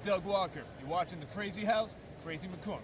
Doug Walker. You're watching The Crazy House, Crazy McCormick.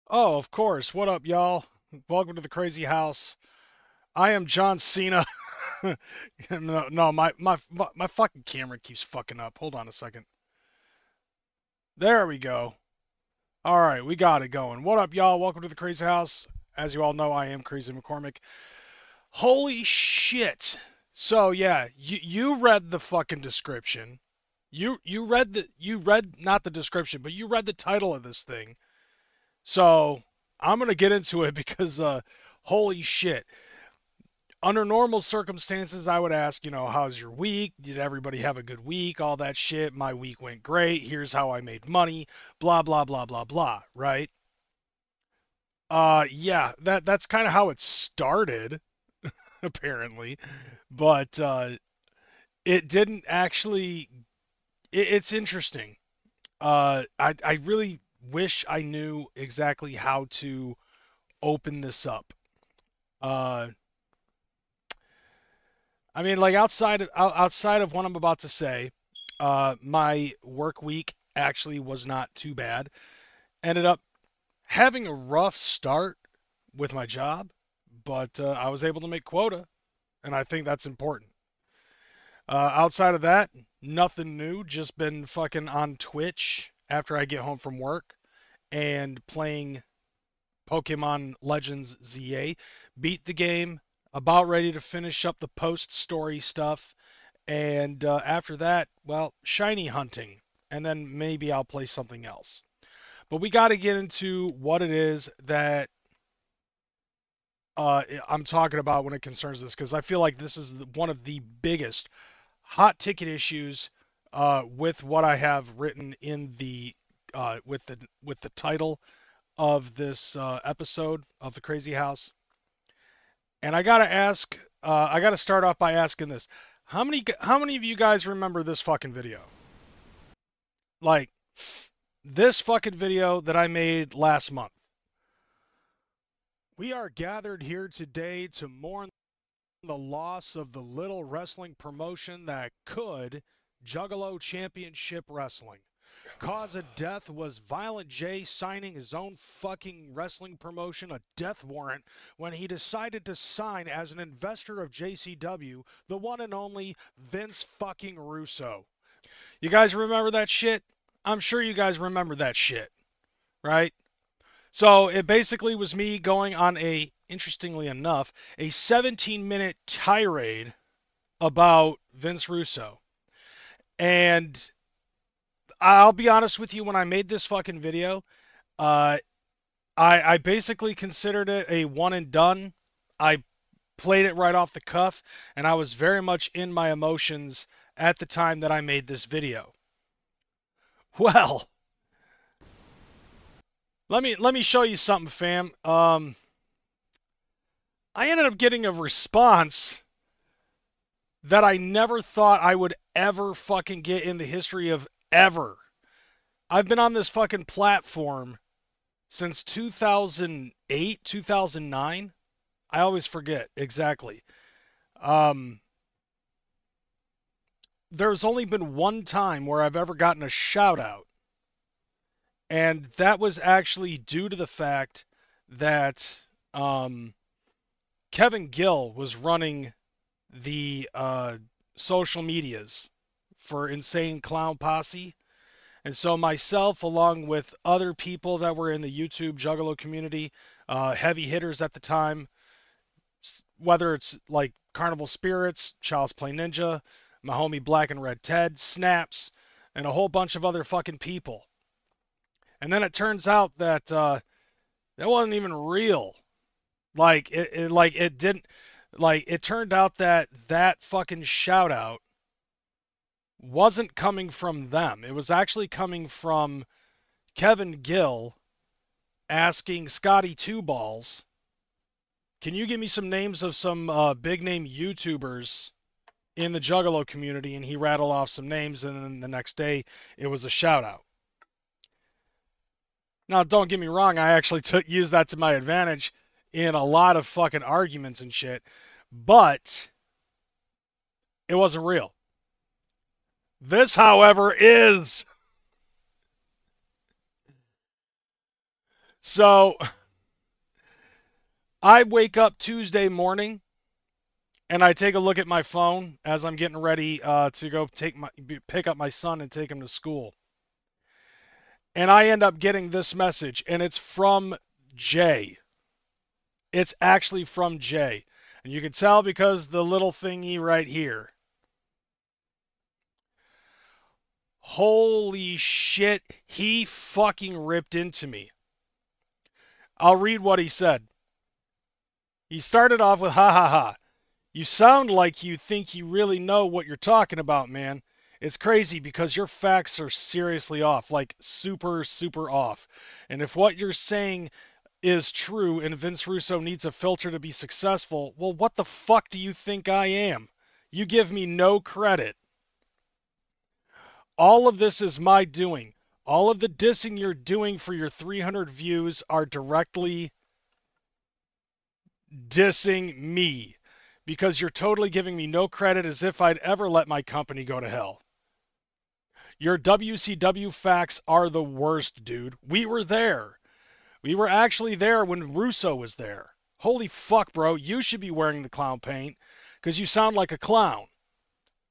Oh, of course. What up, y'all? Welcome to the Crazy House. I am John Cena. No, my fucking camera keeps fucking up. Hold on a second. There we go. All right, we got it going. What up, y'all? Welcome to the Crazy House. As you all know, I am Crazy McCormick. Holy shit. So yeah, you read the fucking description. You read not the description, but you read the title of this thing. So I'm gonna get into it because holy shit. Under normal circumstances, I would ask, how's your week? Did everybody have a good week? All that shit. My week went great. Here's how I made money. Blah blah blah blah blah. Right? Yeah, that's kind of how it started, apparently. But it didn't actually. It's interesting. I really wish I knew exactly how to open this up. Uh, I mean, like outside of what I'm about to say, my work week actually was not too bad, Ended up having a rough start with my job, but I was able to make quota, and I think that's important. Outside of that, nothing new. Just been fucking on Twitch after I get home from work and playing Pokemon Legends ZA. Beat the game, about ready to finish up the post story stuff, and after that, well, shiny hunting, and then maybe I'll play something else. But we got to get into what it is that I'm talking about when it concerns this, because I feel like this is one of the biggest hot ticket issues with what I have written in the with the title of this episode of the Crazy House. And I gotta ask, I gotta start off by asking this: how many of you guys remember this fucking video? Like this fucking video that I made last month. We are gathered here today to mourn the loss of the little wrestling promotion that could Juggalo Championship Wrestling. Cause of death was Violent J signing his own fucking wrestling promotion a death warrant when he decided to sign as an investor of JCW, the one and only Vince fucking Russo. You guys remember that shit? I'm sure you guys remember that shit, right? So it basically was me going on a, interestingly enough, a 17-minute tirade about Vince Russo. And I'll be honest with you, when I made this fucking video, I basically considered it a one and done. I played it right off the cuff, and I was very much in my emotions at the time that I made this video. Well, let me show you something, fam. I ended up getting a response that I never thought I would ever fucking get in the history of ever. I've been on this fucking platform since 2008, 2009. I always forget exactly. There's only been one time where I've ever gotten a shout out, and that was actually due to the fact that Kevin Gill was running the social medias for Insane Clown Posse. And so myself, along with other people that were in the YouTube Juggalo community, heavy hitters at the time, whether it's like Carnival Spirits, Child's Play Ninja, my homie Black and Red Ted, Snaps, and a whole bunch of other fucking people. And then it turns out that that wasn't even real. Like it didn't, like it turned out that that fucking shout out wasn't coming from them. It was actually coming from Kevin Gill asking Scotty Two Balls, can you give me some names of some big name YouTubers in the Juggalo community? And he rattled off some names, and then the next day it was a shout out. Now, don't get me wrong, I actually used that to my advantage in a lot of fucking arguments and shit, but it wasn't real. This, however, is. So, I wake up Tuesday morning, and I take a look at my phone as I'm getting ready to go pick up my son and take him to school. And I end up getting this message, and it's from Jay. It's actually from Jay. And you can tell because the little thingy right here. Holy shit, he fucking ripped into me. I'll read what he said. He started off with, ha ha ha. You sound like you think you really know what you're talking about, man. It's crazy because your facts are seriously off, like super, super off. And if what you're saying is true and Vince Russo needs a filter to be successful, well, what the fuck do you think I am? You give me no credit. All of this is my doing. All of the dissing you're doing for your 300 views are directly dissing me because you're totally giving me no credit as if I'd ever let my company go to hell. Your WCW facts are the worst, dude. We were there. We were actually there when Russo was there. Holy fuck, bro. You should be wearing the clown paint because you sound like a clown.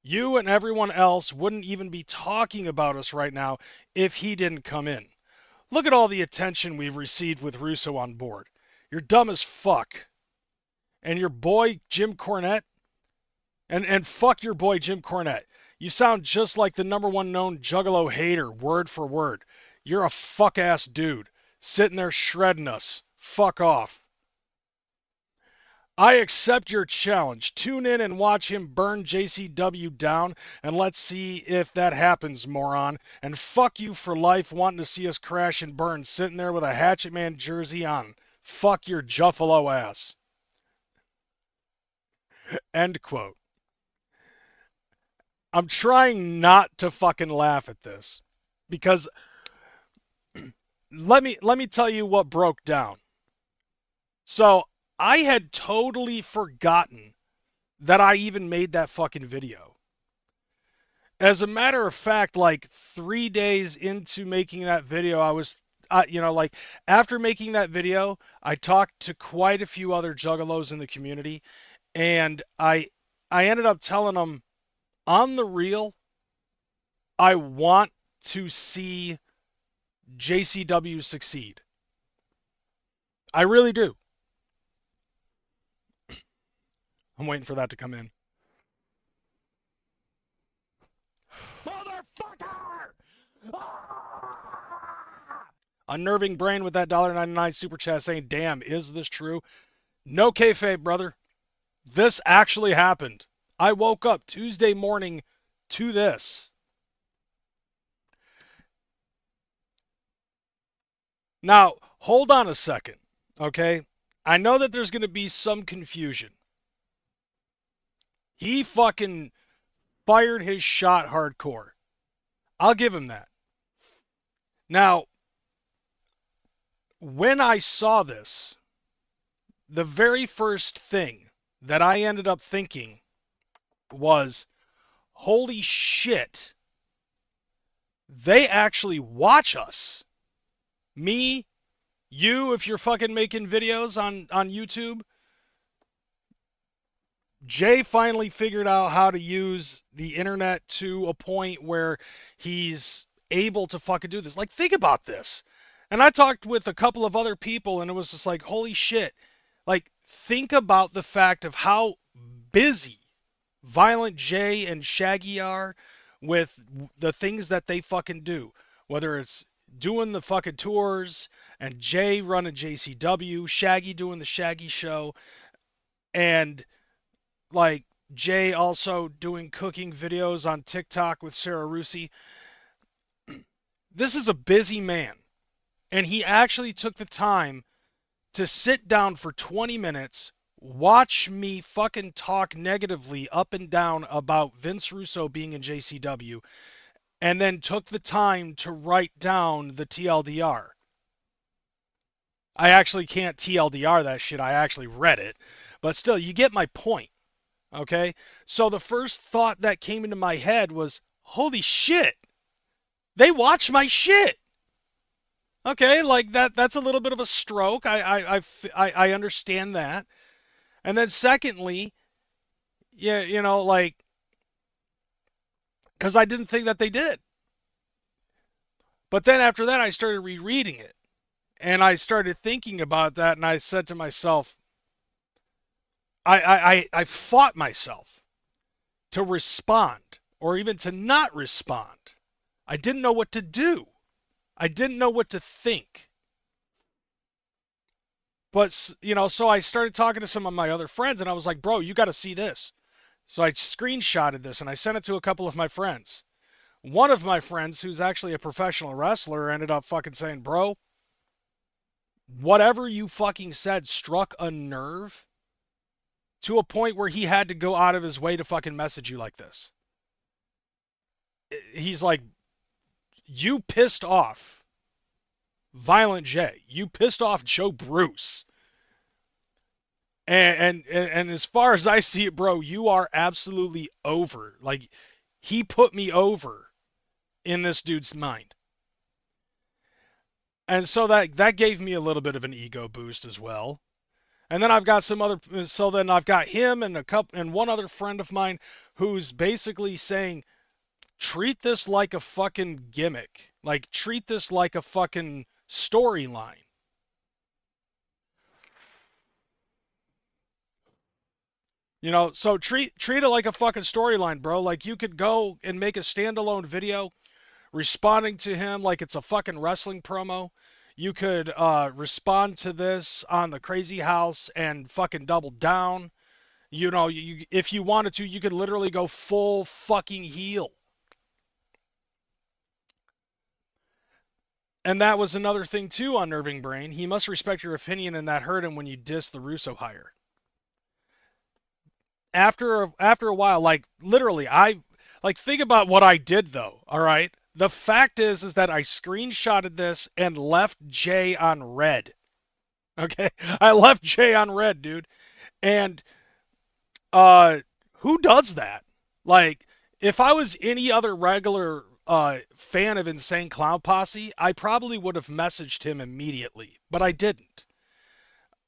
You and everyone else wouldn't even be talking about us right now if he didn't come in. Look at all the attention we've received with Russo on board. You're dumb as fuck. And your boy Jim Cornette, and fuck your boy Jim Cornette. You sound just like the number one known Juggalo hater, word for word. You're a fuck ass dude, sitting there shredding us. Fuck off. I accept your challenge. Tune in and watch him burn JCW down, and let's see if that happens, moron. And fuck you for life wanting to see us crash and burn, sitting there with a Hatchet Man jersey on. Fuck your Juffalo ass. End quote. I'm trying not to fucking laugh at this because let me tell you what broke down. So I had totally forgotten that I even made that fucking video. As a matter of fact, like 3 days into making that video, I was, like after making that video, I talked to quite a few other juggalos in the community, and I ended up telling them, on the real, I want to see JCW succeed. I really do. I'm waiting for that to come in. Motherfucker! Ah! Unnerving Brain with that $1.99 super chat saying, damn, is this true? No kayfabe, brother. This actually happened. I woke up Tuesday morning to this. Now, hold on a second, okay? I know that there's going to be some confusion. He fucking fired his shot hardcore. I'll give him that. Now, when I saw this, the very first thing that I ended up thinking was, holy shit, they actually watch us. Me, you, if you're fucking making videos on YouTube. Jay finally figured out how to use the internet to a point where he's able to fucking do this. Like, think about this. And I talked with a couple of other people, and it was just like, holy shit. Like, think about the fact of how busy Violent J and Shaggy are with the things that they fucking do. Whether it's doing the fucking tours, and Jay running JCW, Shaggy doing the Shaggy Show, and like Jay also doing cooking videos on TikTok with Sarah Rusi. This is a busy man. And he actually took the time to sit down for 20 minutes, watch me fucking talk negatively up and down about Vince Russo being in JCW, and then took the time to write down the TLDR. I actually can't TLDR that shit. I actually read it. But still, you get my point. Okay? So the first thought that came into my head was, holy shit, they watch my shit. Okay, like that's a little bit of a stroke. I understand that. And then secondly, yeah, like, because I didn't think that they did. But then after that, I started rereading it. And I started thinking about that, and I said to myself, I fought myself to respond or even to not respond. I didn't know what to do. I didn't know what to think. But, so I started talking to some of my other friends, and I was like, bro, you got to see this. So I screenshotted this, and I sent it to a couple of my friends. One of my friends, who's actually a professional wrestler, ended up fucking saying, bro, whatever you fucking said struck a nerve to a point where he had to go out of his way to fucking message you like this. He's like, you pissed off Violent J. You pissed off Joe Bruce. And as far as I see it, bro, you are absolutely over. Like, he put me over in this dude's mind. And so that gave me a little bit of an ego boost as well. And then I've got then I've got him and one other friend of mine who's basically saying, treat this like a fucking gimmick. Like, treat this like a fucking storyline. You know, so treat it like a fucking storyline, bro. Like, you could go and make a standalone video responding to him like it's a fucking wrestling promo. You could respond to this on the Crazy House and fucking double down. You know, if you wanted to, you could literally go full fucking heel. And that was another thing too on Nerving Brain. He must respect your opinion, and that hurt him when you diss the Russo hire. After a while, like literally, think about what I did though. All right, the fact is that I screenshotted this and left Jay on red. Okay, I left Jay on red, dude. And who does that? Like, if I was any other regular fan of Insane Clown Posse, I probably would have messaged him immediately, but I didn't.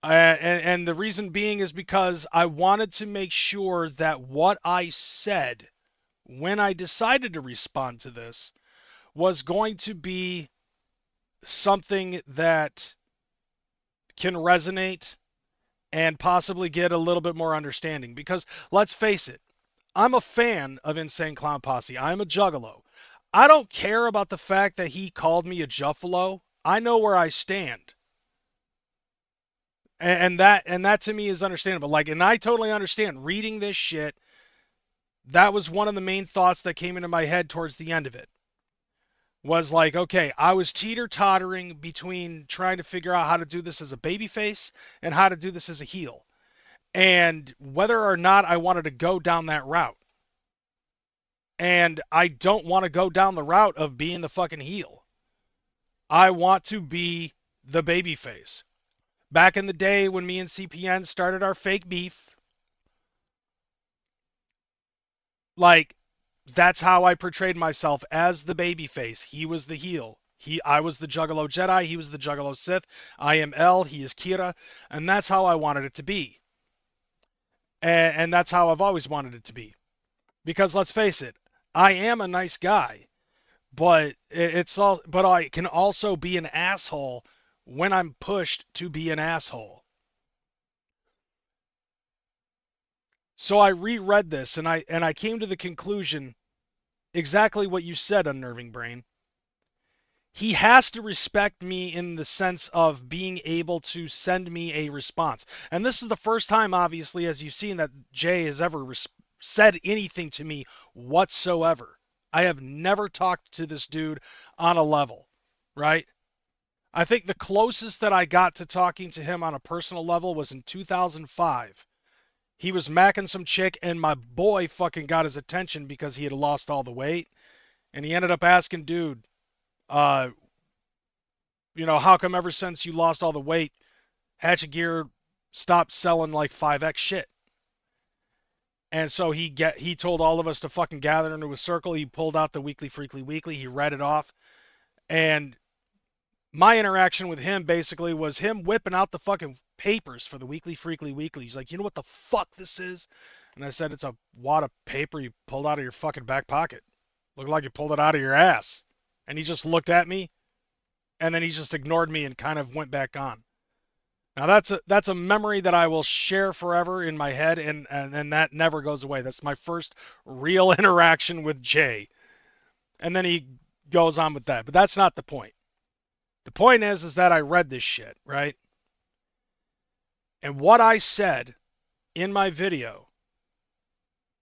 And the reason being is because I wanted to make sure that what I said when I decided to respond to this was going to be something that can resonate and possibly get a little bit more understanding. Because let's face it, I'm a fan of Insane Clown Posse. I'm a juggalo. I don't care about the fact that he called me a Juffalo. I know where I stand. And that to me is understandable. Like, and I totally understand reading this shit. That was one of the main thoughts that came into my head towards the end of it. Was like, okay, I was teeter-tottering between trying to figure out how to do this as a babyface and how to do this as a heel. And whether or not I wanted to go down that route. And I don't want to go down the route of being the fucking heel. I want to be the babyface. Back in the day when me and CPN started our fake beef, like, that's how I portrayed myself, as the babyface. He was the heel. I was the Juggalo Jedi. He was the Juggalo Sith. I am El. He is Kira. And that's how I wanted it to be. And that's how I've always wanted it to be. Because let's face it, I am a nice guy, but I can also be an asshole when I'm pushed to be an asshole. So I reread this and I came to the conclusion exactly what you said, Unnerving Brain. He has to respect me in the sense of being able to send me a response. And this is the first time, obviously, as you've seen, that Jay has ever said anything to me whatsoever. I have never talked to this dude on a level, right? I think the closest that I got to talking to him on a personal level was in 2005. He was macking some chick, and my boy fucking got his attention because he had lost all the weight. And he ended up asking, dude, how come ever since you lost all the weight, Hatchet Gear stopped selling like 5X shit? And so he told all of us to fucking gather into a circle. He pulled out the Weekly Freakly Weekly. He read it off. And my interaction with him basically was him whipping out the fucking papers for the Weekly Freakly Weekly. He's like, you know what the fuck this is? And I said, it's a wad of paper you pulled out of your fucking back pocket. Looked like you pulled it out of your ass. And he just looked at me, and then he just ignored me and kind of went back on. Now that's a memory that I will share forever in my head, and that never goes away. That's my first real interaction with Jay. And then he goes on with that. But that's not the point. The point is that I read this shit, right? And what I said in my video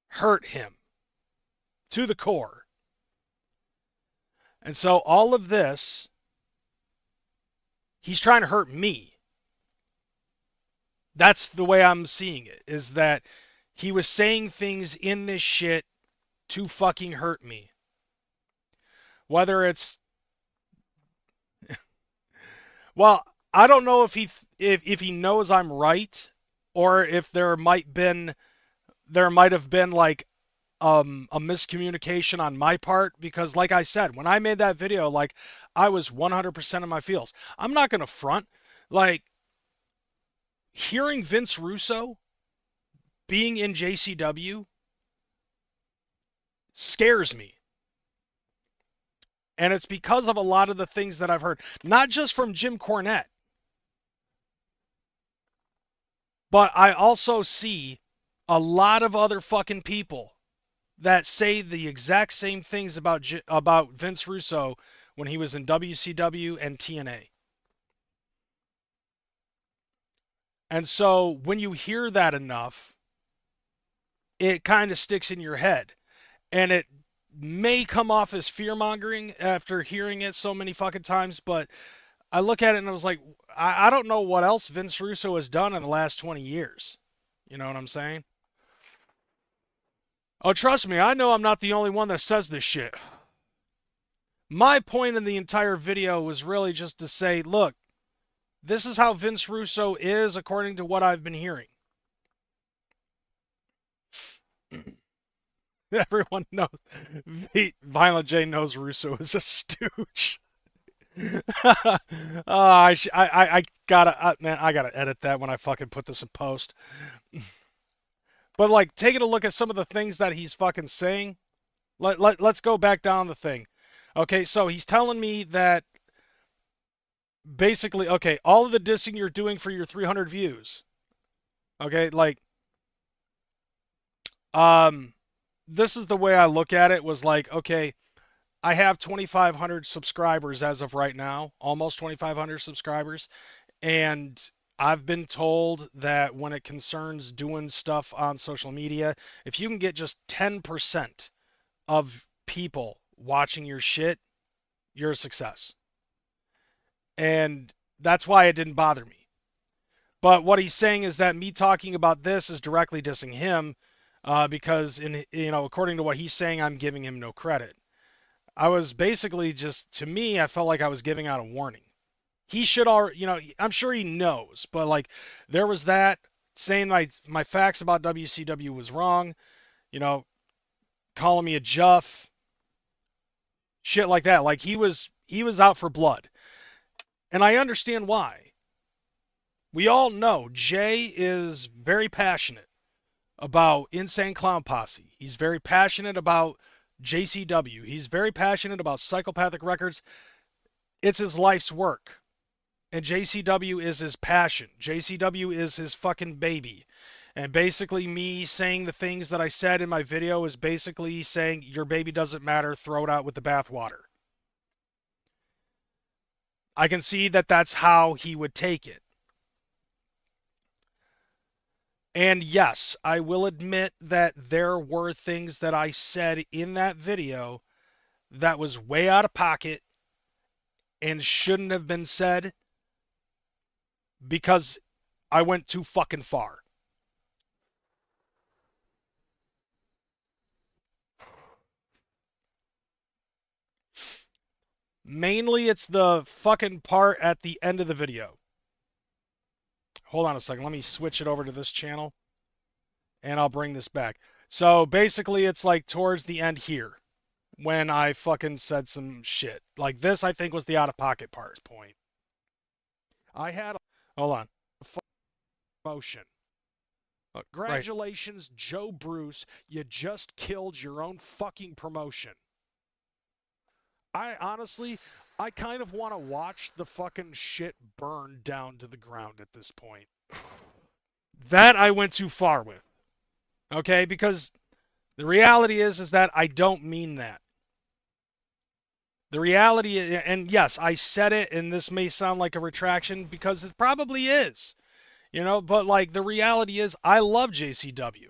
hurt him to the core. And so all of this, he's trying to hurt me. That's the way I'm seeing it, is that he was saying things in this shit to fucking hurt me. Whether it's... Well, I don't know if he knows I'm right, or if there might have been like a miscommunication on my part, because like I said, when I made that video, like, I was 100% in my feels. I'm not going to front. Like, hearing Vince Russo being in JCW scares me. And it's because of a lot of the things that I've heard, not just from Jim Cornette, but I also see a lot of other fucking people that say the exact same things about Vince Russo when he was in WCW and TNA. And so when you hear that enough, it kind of sticks in your head. And it may come off as fear-mongering after hearing it so many fucking times, but I look at it and I was like, I don't know what else Vince Russo has done in the last 20 years. You know what I'm saying? Oh, trust me, I know I'm not the only one that says this shit. My point in the entire video was really just to say, look, this is how Vince Russo is according to what I've been hearing. Everyone knows. Violent J knows Russo is a stooge. I gotta, man, I gotta edit that when I fucking put this in post. But like, taking a look at some of the things that he's fucking saying, let's go back down the thing. Okay, so he's telling me that basically, okay, all of the dissing you're doing for your 300 views, okay, like, this is the way I look at it, was like, okay, I have 2,500 subscribers as of right now, almost 2,500 subscribers, and I've been told that when it concerns doing stuff on social media, if you can get just 10% of people watching your shit, you're a success. And that's why it didn't bother me. But what he's saying is that me talking about this is directly dissing him, because according to what he's saying, I'm giving him no credit. I was basically just, to me, I felt like I was giving out a warning. He should already, I'm sure he knows, but like, there was that, saying my facts about WCW was wrong, calling me a Juff, shit like that. Like, he was out for blood. And I understand why. We all know Jay is very passionate about Insane Clown Posse. He's very passionate about JCW. He's very passionate about Psychopathic Records. It's his life's work. And JCW is his passion. JCW is his fucking baby. And basically me saying the things that I said in my video is basically saying, your baby doesn't matter, throw it out with the bathwater. I can see that that's how he would take it. And yes, I will admit that there were things that I said in that video that was way out of pocket and shouldn't have been said, because I went too fucking far. Mainly, it's the fucking part at the end of the video. Hold on a second. Let me switch it over to this channel, and I'll bring this back. So basically, it's like towards the end here, when I fucking said some shit. Like, this, I think, was the out-of-pocket point. I had... Hold on. Motion. Congratulations, right. Joe Bruce. You just killed your own fucking promotion. I kind of want to watch the fucking shit burn down to the ground at this point. That I went too far with. Okay, because the reality is that I don't mean that. The reality is, and yes, I said it, and this may sound like a retraction because it probably is, but like, the reality is I love JCW.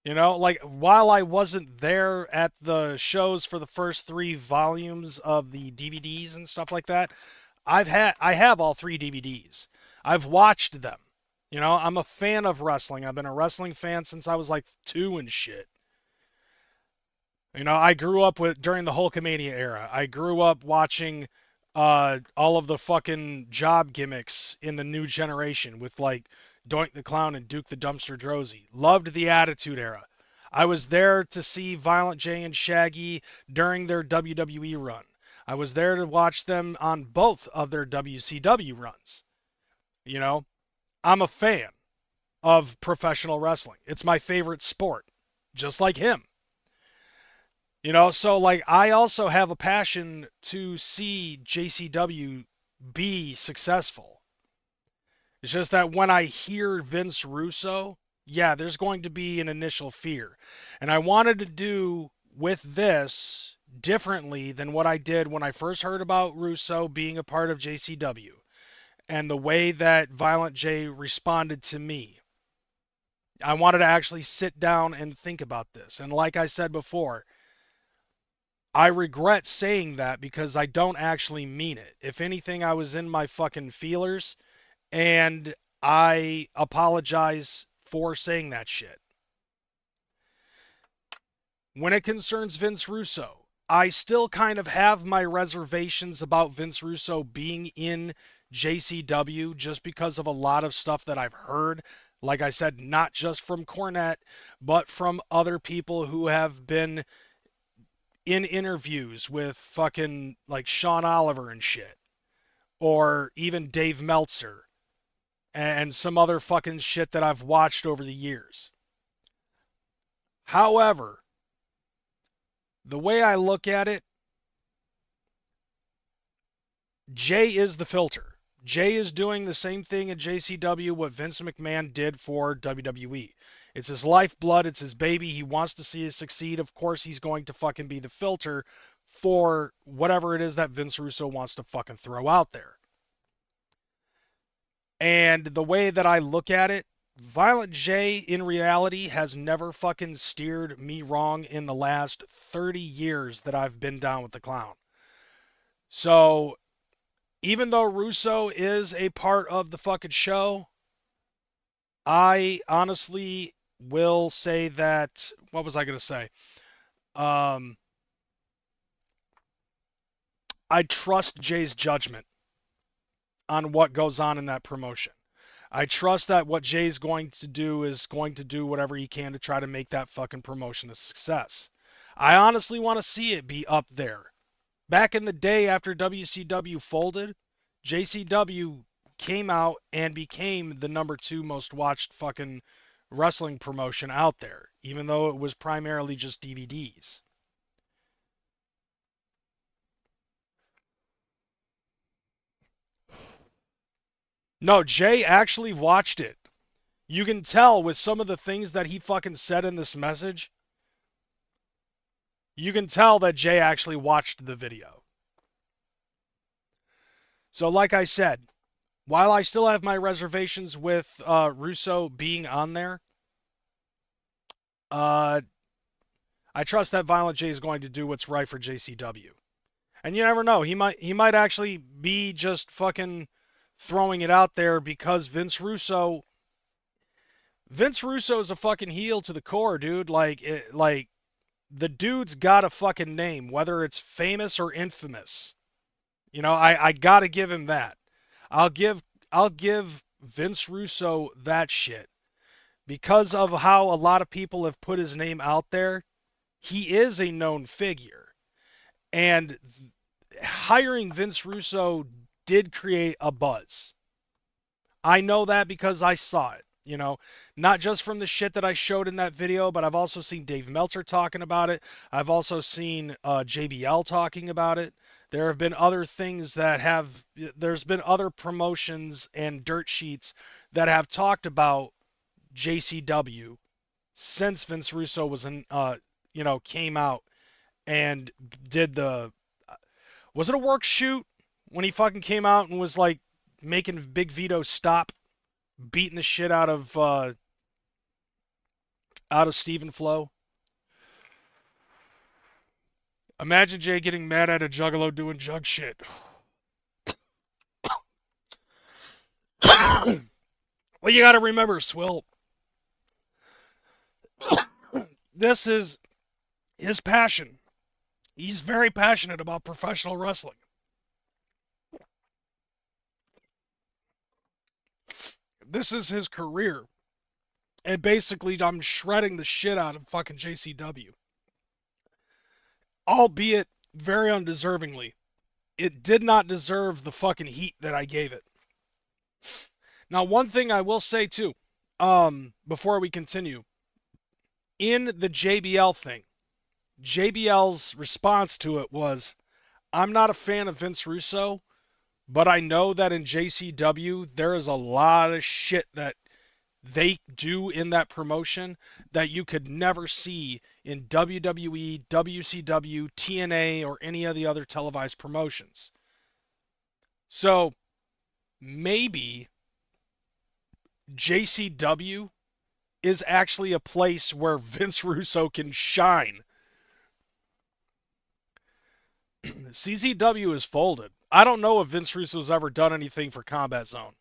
Like, while I wasn't there at the shows for the first 3 volumes of the DVDs and stuff like that, I have all 3 DVDs. I've watched them. I'm a fan of wrestling. I've been a wrestling fan since I was like 2 and shit. I grew up during the Hulkamania era. I grew up watching all of the fucking job gimmicks in the new generation with like Doink the Clown and Duke the Dumpster Drozy. Loved the Attitude Era. I was there to see Violent J and Shaggy during their WWE run. I was there to watch them on both of their WCW runs. You know, I'm a fan of professional wrestling. It's my favorite sport, just like him. So like I also have a passion to see JCW be successful. It's just that when I hear Vince Russo, yeah, there's going to be an initial fear. And I wanted to do with this differently than what I did when I first heard about Russo being a part of JCW and the way that Violent J responded to me. I wanted to actually sit down and think about this. And like I said before, I regret saying that because I don't actually mean it. If anything, I was in my fucking feelers, and I apologize for saying that shit. When it concerns Vince Russo, I still kind of have my reservations about Vince Russo being in JCW just because of a lot of stuff that I've heard. Like I said, not just from Cornette, but from other people who have been in interviews with fucking like Sean Oliver and shit. Or even Dave Meltzer and some other fucking shit that I've watched over the years. However, the way I look at it, Jay is the filter. Jay is doing the same thing in JCW what Vince McMahon did for WWE. It's his lifeblood, it's his baby, he wants to see it succeed. Of course, he's going to fucking be the filter for whatever it is that Vince Russo wants to fucking throw out there. And the way that I look at it, Violent J in reality has never fucking steered me wrong in the last 30 years that I've been down with the clown. So, even though Russo is a part of the fucking show, I honestly will say that, what was I going to say? I trust Jay's judgment on what goes on in that promotion. I trust that what Jay's going to do is going to do whatever he can to try to make that fucking promotion a success. I honestly want to see it be up there. Back in the day after WCW folded, JCW came out and became the number 2 most watched fucking wrestling promotion out there, even though it was primarily just DVDs. No, Jay actually watched it. You can tell with some of the things that he fucking said in this message. You can tell that Jay actually watched the video. So like I said, while I still have my reservations with Russo being on there, I trust that Violent J is going to do what's right for JCW. And you never know, he might actually be just fucking throwing it out there because Vince Russo is a fucking heel to the core, dude. Like the dude's got a fucking name, whether it's famous or infamous. I gotta give him that. I'll give Vince Russo that shit. Because of how a lot of people have put his name out there, he is a known figure. And hiring Vince Russo did create a buzz. I know that because I saw it. Not just from the shit that I showed in that video, but I've also seen Dave Meltzer talking about it. I've also seen JBL talking about it. There have been other things there's been other promotions and dirt sheets that have talked about JCW since Vince Russo came out and did was it a work shoot when he fucking came out and was like making Big Vito stop beating the shit out of Stephen Flo? Imagine Jay getting mad at a juggalo doing jug shit. Well, you gotta remember, Swill, this is his passion. He's very passionate about professional wrestling. This is his career. And basically, I'm shredding the shit out of fucking JCW. Albeit very undeservingly. It did not deserve the fucking heat that I gave it. Now, one thing I will say too, before we continue, in the JBL thing, JBL's response to it was, I'm not a fan of Vince Russo, but I know that in JCW there is a lot of shit that they do in that promotion that you could never see in WWE, WCW, TNA, or any of the other televised promotions. So maybe JCW is actually a place where Vince Russo can shine. CZW is folded. I don't know if Vince Russo's ever done anything for Combat Zone.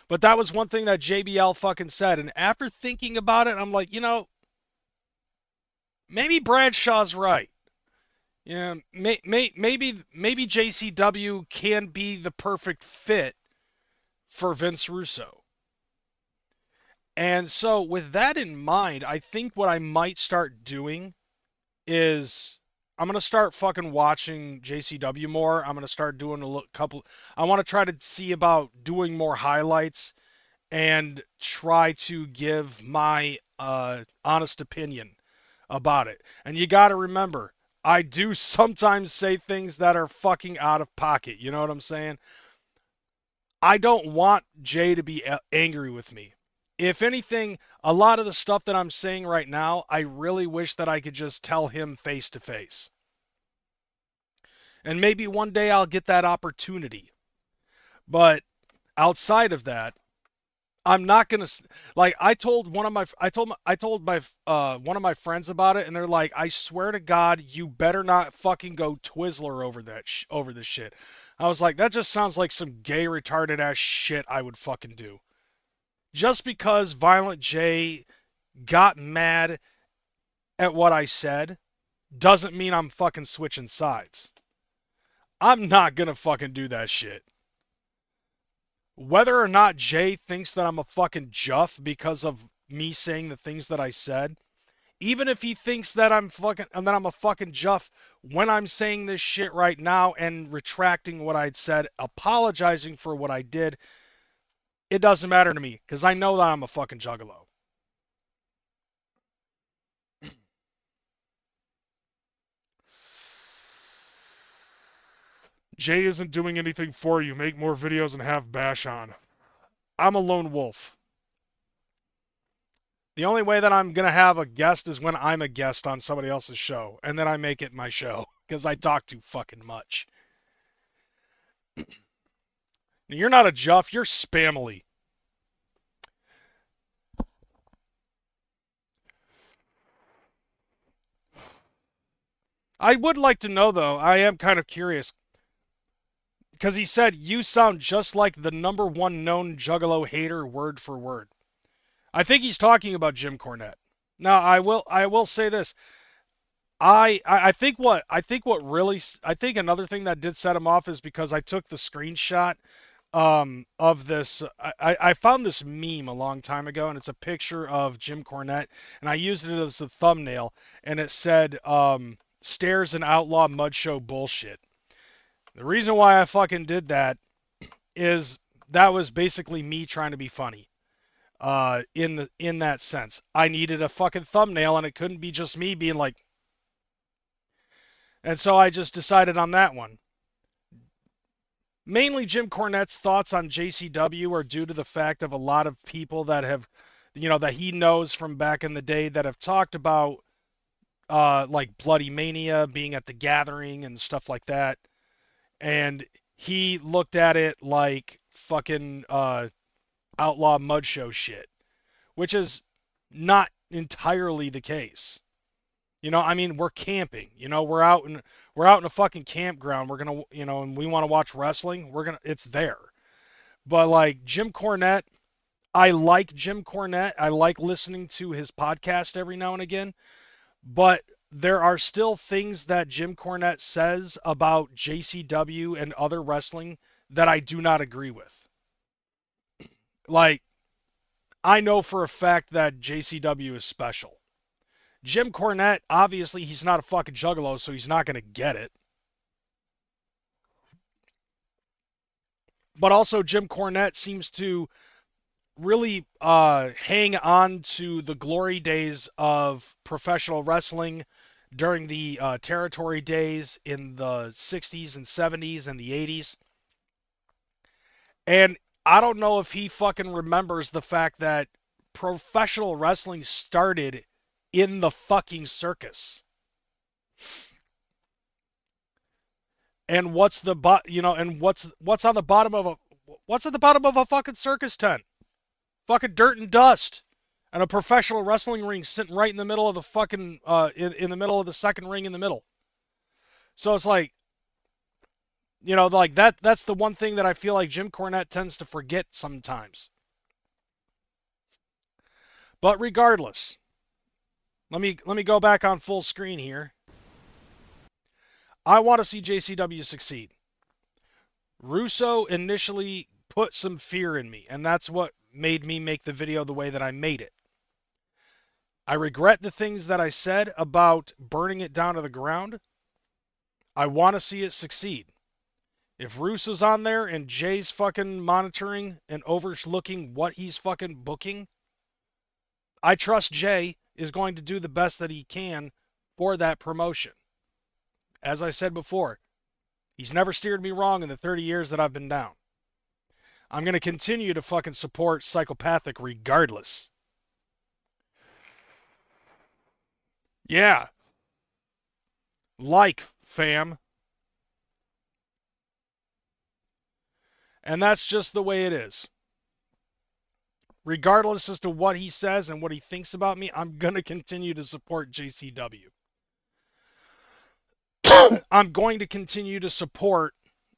But that was one thing that JBL fucking said. And after thinking about it, I'm like, maybe Bradshaw's right. Yeah, maybe JCW can be the perfect fit for Vince Russo. And so with that in mind, I think what I might start doing is I'm going to start fucking watching JCW more. I'm going to start doing couple. I want to try to see about doing more highlights and try to give my honest opinion about it. And you got to remember, I do sometimes say things that are fucking out of pocket. You know what I'm saying? I don't want Jay to be angry with me. If anything, a lot of the stuff that I'm saying right now, I really wish that I could just tell him face to face. And maybe one day I'll get that opportunity. But outside of that, I'm not gonna like. I told one of my one of my friends about it, and they're like, "I swear to God, you better not fucking go Twizzler over over this shit." I was like, "That just sounds like some gay retarded ass shit I would fucking do." Just because Violent J got mad at what I said doesn't mean I'm fucking switching sides. I'm not gonna fucking do that shit. Whether or not Jay thinks that I'm a fucking juff because of me saying the things that I said, even if he thinks that I'm a fucking juff when I'm saying this shit right now and retracting what I'd said, apologizing for what I did, it doesn't matter to me because I know that I'm a fucking juggalo. Jay isn't doing anything for you. Make more videos and have Bash on. I'm a lone wolf. The only way that I'm going to have a guest is when I'm a guest on somebody else's show. And then I make it my show. Because I talk too fucking much. You're not a juff. You're spamily. I would like to know, though. I am kind of curious. Because he said, you sound just like the number one known Juggalo hater word for word. I think he's talking about Jim Cornette. Now, I will say this. I think another thing that did set him off is because I took the screenshot of this. I found this meme a long time ago, and it's a picture of Jim Cornette, and I used it as a thumbnail, and it said, "Stairs and Outlaw Mud Show bullshit." The reason why I fucking did that is that was basically me trying to be funny. In that sense, I needed a fucking thumbnail, and it couldn't be just me being like. And so I just decided on that one. Mainly Jim Cornette's thoughts on JCW are due to the fact of a lot of people that have, that he knows from back in the day that have talked about, like Bloody Mania being at the Gathering and stuff like that. And he looked at it like fucking Outlaw Mud Show shit, which is not entirely the case. I mean, we're camping. We're out in a fucking campground. We're gonna, and we want to watch wrestling. It's there. But like Jim Cornette, I like Jim Cornette. I like listening to his podcast every now and again. But there are still things that Jim Cornette says about JCW and other wrestling that I do not agree with. Like, I know for a fact that JCW is special. Jim Cornette, obviously, he's not a fucking juggalo, so he's not going to get it. But also, Jim Cornette seems to really hang on to the glory days of professional wrestling during the territory days in the 60s and 70s and the 80s. And I don't know if he fucking remembers the fact that professional wrestling started in the fucking circus. And what's the and what's on the bottom of a fucking circus tent? Fucking dirt and dust. And a professional wrestling ring sitting right in the middle of the fucking in the middle of the second ring in the middle. So it's like, like that's the one thing that I feel like Jim Cornette tends to forget sometimes. But regardless, let me go back on full screen here. I want to see JCW succeed. Russo initially put some fear in me, and that's what made me make the video the way that I made it. I regret the things that I said about burning it down to the ground. I want to see it succeed. If Russo's on there and Jay's fucking monitoring and overlooking what he's fucking booking, I trust Jay is going to do the best that he can for that promotion. As I said before, he's never steered me wrong in the 30 years that I've been down. I'm going to continue to fucking support Psychopathic regardless. Yeah. Like, fam. And that's just the way it is. Regardless as to what he says and what he thinks about me, I'm going to continue to support JCW. I'm going to continue to support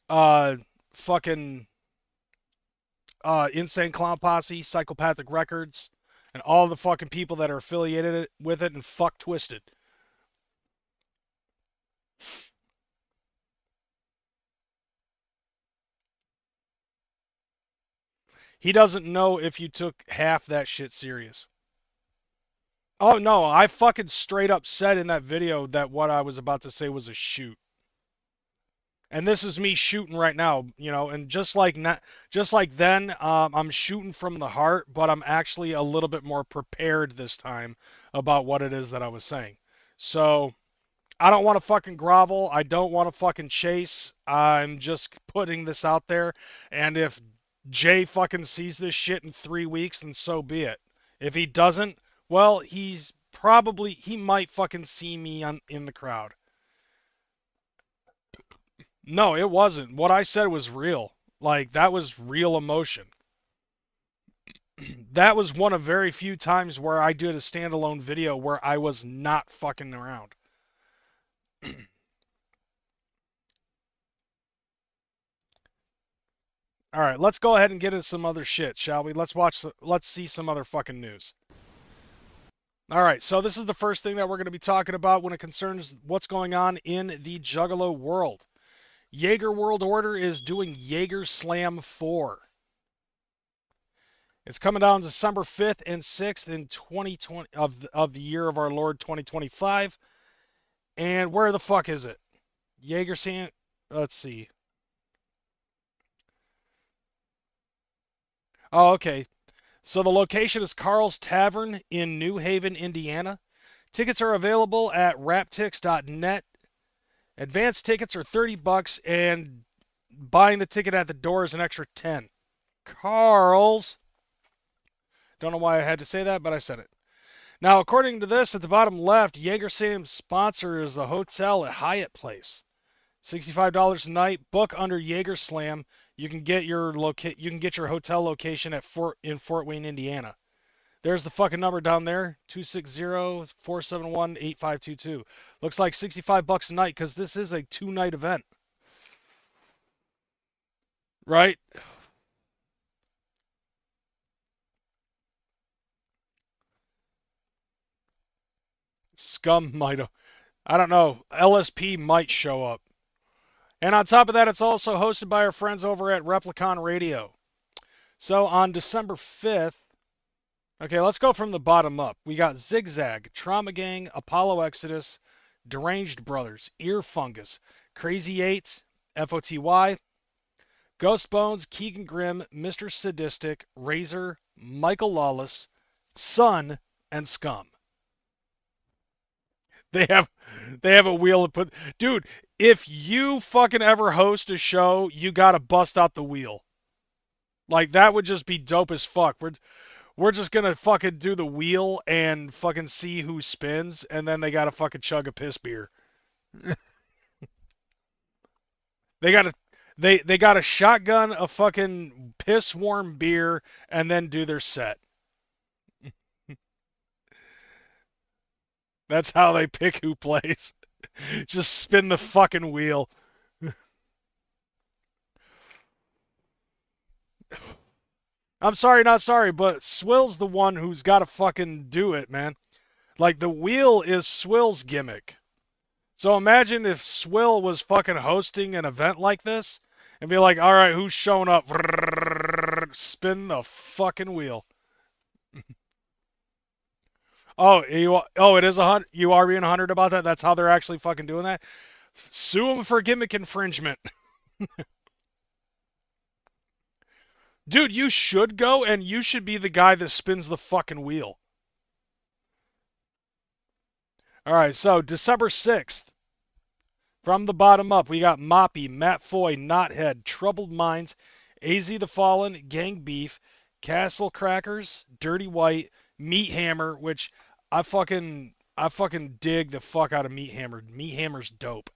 fucking Insane Clown Posse, Psychopathic Records, and all the fucking people that are affiliated with it, and fuck Twisted. He doesn't know if you took half that shit serious. Oh no, I fucking straight up said in that video that what I was about to say was a shoot. And this is me shooting right now, and just like then, I'm shooting from the heart, but I'm actually a little bit more prepared this time about what it is that I was saying. So, I don't want to fucking grovel. I don't want to fucking chase. I'm just putting this out there. And if Jay fucking sees this shit in 3 weeks, then so be it. If he doesn't, well, he might fucking see me in the crowd. No, it wasn't. What I said was real. Like, that was real emotion. That was one of very few times where I did a standalone video where I was not fucking around. All right, let's go ahead and get into some other shit, shall we? Let's see some other fucking news. All right, so this is the first thing that we're going to be talking about when it concerns what's going on in the Juggalo world. Jaeger World Order is doing JagerSlam 4. It's coming down December 5th and 6th in 2020 of the year of our Lord 2025. And where the fuck is it? JagerSlam, let's see. Oh, okay. So the location is Karl's Tavern in New Haven, Indiana. Tickets are available at raptix.net. Advanced tickets are $30 and buying the ticket at the door is an extra 10. Karl's. Don't know why I had to say that, but I said it. Now, according to this, at the bottom left, JagerSlam's sponsor is a hotel at Hyatt Place. $65 a night. Book under JagerSlam. You can get your hotel location in Fort Wayne, Indiana. There's the fucking number down there, 260-471-8522. Looks like $65 a night because this is a 2-night event. Right? Scum might have. I don't know. LSP might show up. And on top of that, it's also hosted by our friends over at Replicon Radio. So on December 5th, Okay, let's go from the bottom up. We got Zigzag, Trauma Gang, Apollo Exodus, Deranged Brothers, Ear Fungus, Crazy Eights, FOTY, Ghost Bones, Keegan Grimm, Mr. Sadistic, Razor, Michael Lawless, Sun, and Scum. They have a wheel to put. Dude, if you fucking ever host a show, you gotta bust out the wheel. Like that would just be dope as fuck. We're just gonna fucking do the wheel and fucking see who spins, and then they gotta fucking chug a piss beer. They gotta they gotta shotgun a fucking piss warm beer and then do their set. That's how they pick who plays. Just spin the fucking wheel. I'm sorry, not sorry, but Swill's the one who's got to fucking do it, man. Like, the wheel is Swill's gimmick. So imagine if Swill was fucking hosting an event like this and be like, all right, who's showing up? Spin the fucking wheel. It is 100. You are being 100 about that? That's how they're actually fucking doing that? Sue them for gimmick infringement. Dude, you should go and you should be the guy that spins the fucking wheel. All right, so December 6th, from the bottom up, we got Moppy, Matt Foy, Knothead, Troubled Minds, AZ the Fallen, Gang Beef, Castle Crackers, Dirty White, Meat Hammer, which I fucking dig the fuck out of Meat Hammer. Meat Hammer's dope.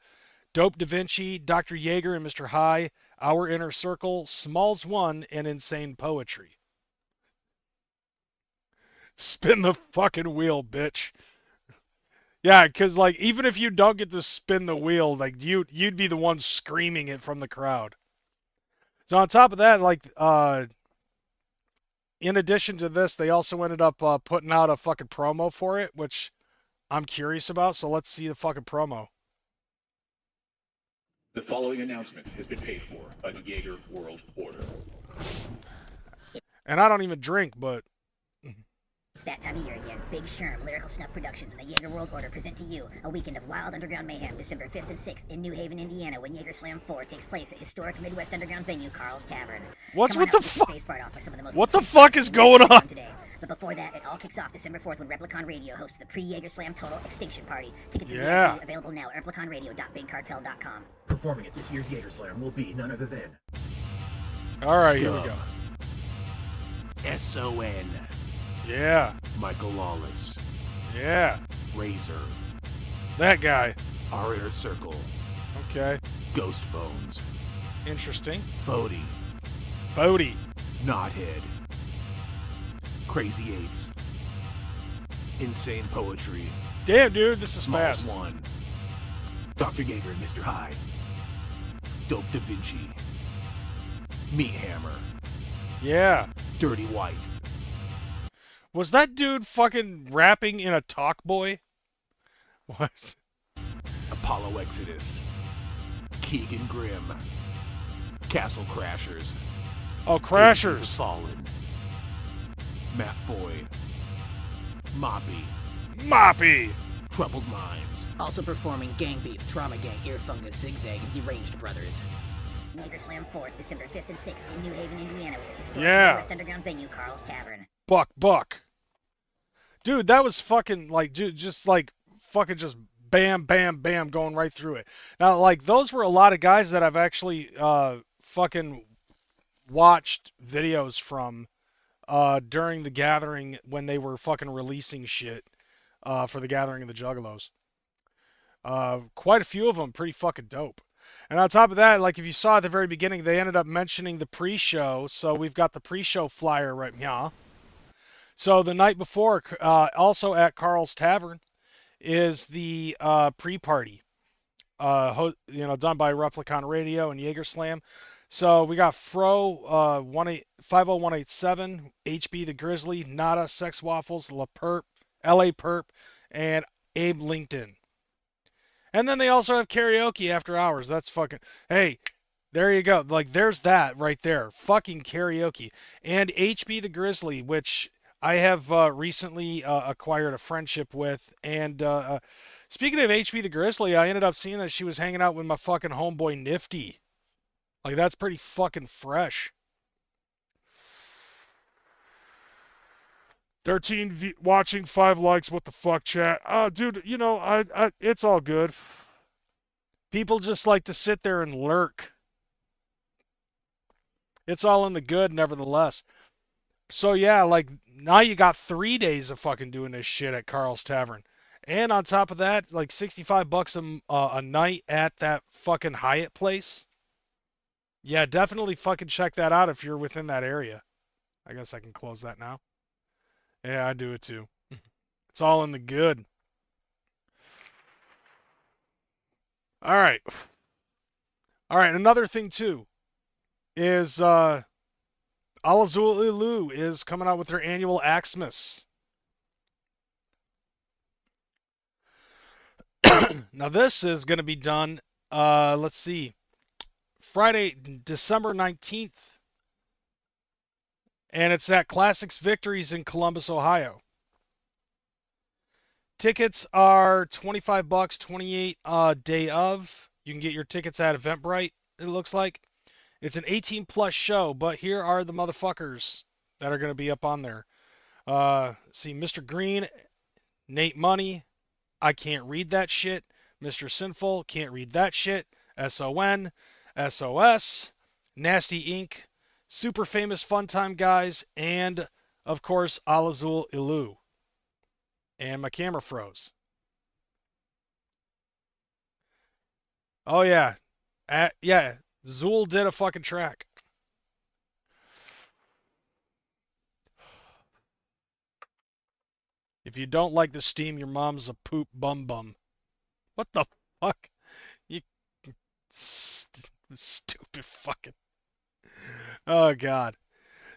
Dope Da Vinci, Dr. Yeager and Mr. High, Our Inner Circle, Smalls One, and Insane Poetry. Spin the fucking wheel, bitch. Yeah, because, like, even if you don't get to spin the wheel, like, you'd be the one screaming it from the crowd. So on top of that, like, in addition to this, they also ended up putting out a fucking promo for it, which I'm curious about, so let's see the fucking promo. The following announcement has been paid for by the Jaeger World Order. And I don't even drink, but... It's that time of year again. Big Sherm, Lyrical Snuff Productions, and the Jaeger World Order present to you a weekend of wild underground mayhem, December 5th and 6th in New Haven, Indiana, when JagerSlam 4 takes place at historic Midwest underground venue Karl's Tavern. What the fuck? What the fuck is going on? Today. But before that, it all kicks off December 4th when Replicon Radio hosts the pre-JagerSlam Total Extinction Party. Tickets and VIP available now at repliconradio.bigcartel.com. Performing at this year's JagerSlam will be none other than... All right, here we go. S.O.N. Yeah. Michael Lawless. Yeah. Razor. That guy. Our Inner Circle. Okay. Ghost Bones. Interesting. Fody. Bodie. Knothead. Crazy Eights. Insane Poetry. Damn, dude, this is Smalls fast. One. Dr. Yeager and Mr. High. Dope Da Vinci. Meat Hammer. Yeah. Dirty White. Was that dude fucking rapping in a talk boy? What? Apollo Exodus. Keegan Grimm. Castle Crashers. Oh, AZ the Crashers. Fallen. Matt Foy. Moppy. Moppy. Troubled Minds. Also performing Gang Beef, Trauma Gang, Ear Fungus, Zigzag, and Deranged Brothers. JagerSlam 4th, December 5th and 6th in New Haven, Indiana, was at historic Midwest underground venue Karl's Tavern. Buck. Dude, that was fucking, like, dude, just, like, fucking just bam, bam, bam, going right through it. Now, like, those were a lot of guys that I've actually fucking watched videos from during the gathering when they were fucking releasing shit for the Gathering of the Juggalos. Quite a few of them pretty fucking dope. And on top of that, like, if you saw at the very beginning, they ended up mentioning the pre-show, so we've got the pre-show flyer right here. So the night before, also at Karl's Tavern, is the pre-party, done by Replicon Radio and JagerSlam. So we got Fro, 50187, HB the Grizzly, Nada, Sex Waffles, LA Perp, and Abe LinkedIn. And then they also have karaoke after hours. That's fucking... Hey, there you go. Like, there's that right there. Fucking karaoke. And HB the Grizzly, which... I have recently acquired a friendship with, and speaking of HB the Grizzly, I ended up seeing that she was hanging out with my fucking homeboy Nifty. Like, that's pretty fucking fresh. 13 watching, 5 likes. What the fuck, chat? Dude, you know, it's all good. People just like to sit there and lurk. It's all in the good, nevertheless. So yeah, like now you got 3 days of fucking doing this shit at Karl's Tavern, and on top of that, like $65 a night at that fucking Hyatt place. Yeah, definitely fucking check that out if you're within that area. I guess I can close that now. Yeah, I do it too. It's all in the good. All right. All right, another thing too is Alazul Ilu is coming out with their annual AXEmas. Now this is going to be done, let's see, Friday, December 19th. And it's at Classics Victories in Columbus, Ohio. Tickets are $25, 28 day of. You can get your tickets at Eventbrite, it looks like. It's an 18 plus show, but here are the motherfuckers that are going to be up on there. See, Mr. Green, Nate Money, I can't read that shit. Mr. Sinful, can't read that shit. SON, SOS, Nasty Inc., Super Famous Fun Time Guys, and, of course, Alazul Ilu. And my camera froze. Oh, yeah. Yeah, Zool did a fucking track. If you don't like the steam, your mom's a poop bum bum. What the fuck? You stupid fucking. Oh, God.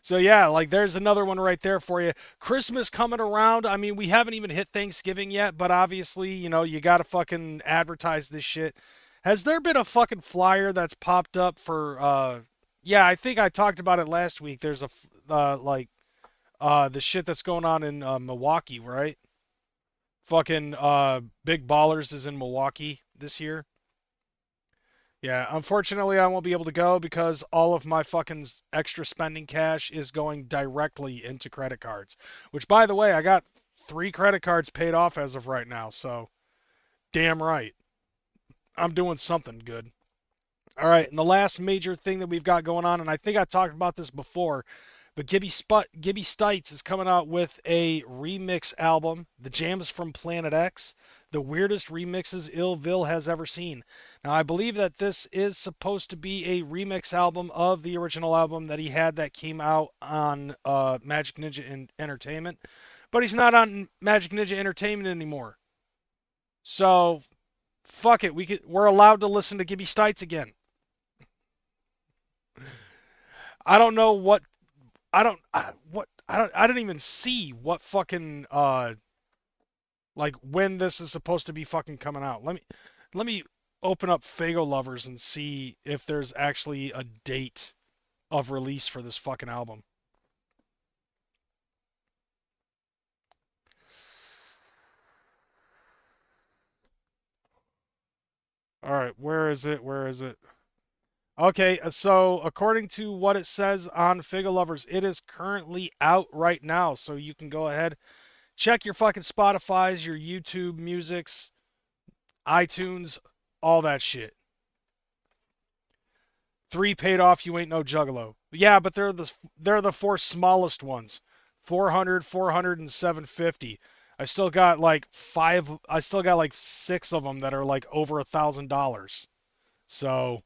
So, yeah, like, there's another one right there for you. Christmas coming around. I mean, we haven't even hit Thanksgiving yet, but obviously, you know, you got to fucking advertise this shit. Has there been a fucking flyer that's popped up for, yeah, I think I talked about it last week. There's a, the shit that's going on in Milwaukee, right? Fucking Big Ballers is in Milwaukee this year. Yeah, unfortunately, I won't be able to go because all of my fucking extra spending cash is going directly into credit cards. Which, by the way, I got 3 credit cards paid off as of right now, so damn right. I'm doing something good. All right, and the last major thing that we've got going on, and I think I talked about this before, but Gibby Stites is coming out with a remix album, The Jams from Planet X, the weirdest remixes Illville has ever seen. Now, I believe that this is supposed to be a remix album of the original album that he had that came out on Magic Ninja Entertainment, but he's not on Magic Ninja Entertainment anymore. So, fuck it, we're allowed to listen to Gibby Stites again. I don't know what I didn't even see what fucking like when this is supposed to be fucking coming out. Let me open up Fago Lovers and see if there's actually a date of release for this fucking album. All right, where is it? Where is it? Okay, so according to what it says on Fago Lovers, it is currently out right now, so you can go ahead. Check your fucking Spotify's, your YouTube musics, iTunes, all that shit. 3 paid off, you ain't no juggalo. Yeah, but they're the 4 smallest ones. 400, 400, and 750. I still got like 6 of them that are like over $1,000. So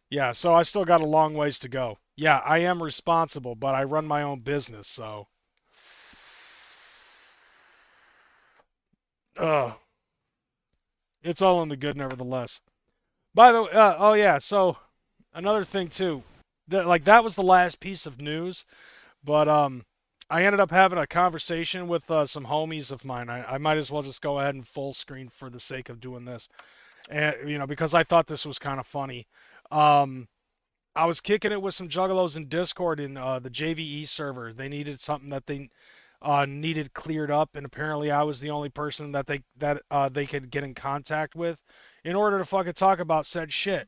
yeah, so I still got a long ways to go. Yeah, I am responsible, but I run my own business, so. It's all in the good, nevertheless. By the way, oh yeah, so another thing too, that was the last piece of news, but I ended up having a conversation with some homies of mine. I might as well just go ahead and full screen for the sake of doing this, and because I thought this was kind of funny. I was kicking it with some juggalos in Discord in the JVE server. They needed something that they needed cleared up, and apparently I was the only person that they could get in contact with in order to fucking talk about said shit.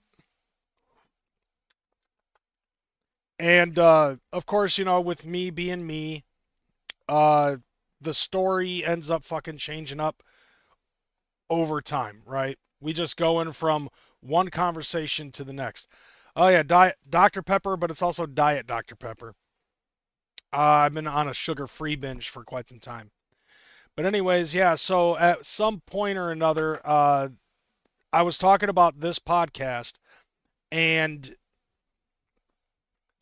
And of course, you know, with me being me, the story ends up fucking changing up over time, right? We just go in from one conversation to the next. Oh yeah, Diet Dr. Pepper, but it's also Diet Dr. Pepper. I've been on a sugar-free binge for quite some time. But anyways, yeah, so at some point or another, I was talking about this podcast, and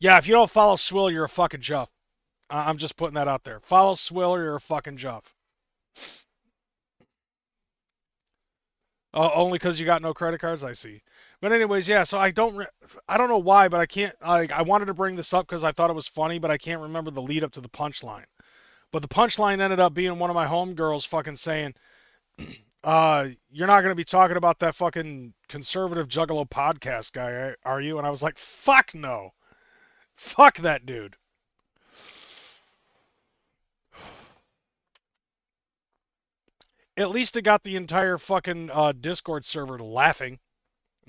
yeah, if you don't follow Swill, you're a fucking Juff. I'm just putting that out there. Follow Swill or you're a fucking Juff. Only because you got no credit cards, I see. But anyways, yeah. So I don't know why, but I can't. I wanted to bring this up because I thought it was funny, but I can't remember the lead up to the punchline. But the punchline ended up being one of my homegirls fucking saying, "You're not gonna be talking about that fucking conservative Juggalo podcast guy, are you?" And I was like, "Fuck no, fuck that dude." At least it got the entire fucking Discord server laughing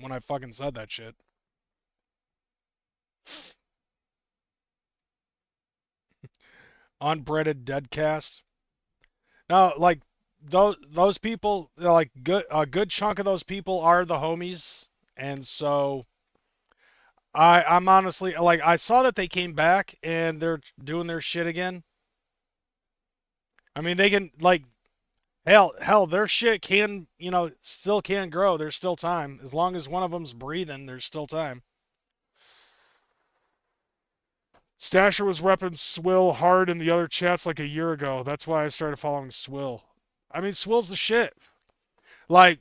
when I fucking said that shit. Unbreaded deadcast. Now, like those people, like a good chunk of those people are the homies, and so I'm honestly like I saw that they came back and they're doing their shit again. I mean, they can like hell, their shit can, you know, still can grow. There's still time. As long as one of them's breathing, there's still time. Stasher was repping Swill hard in the other chats like a year ago. That's why I started following Swill. I mean, Swill's the shit. Like,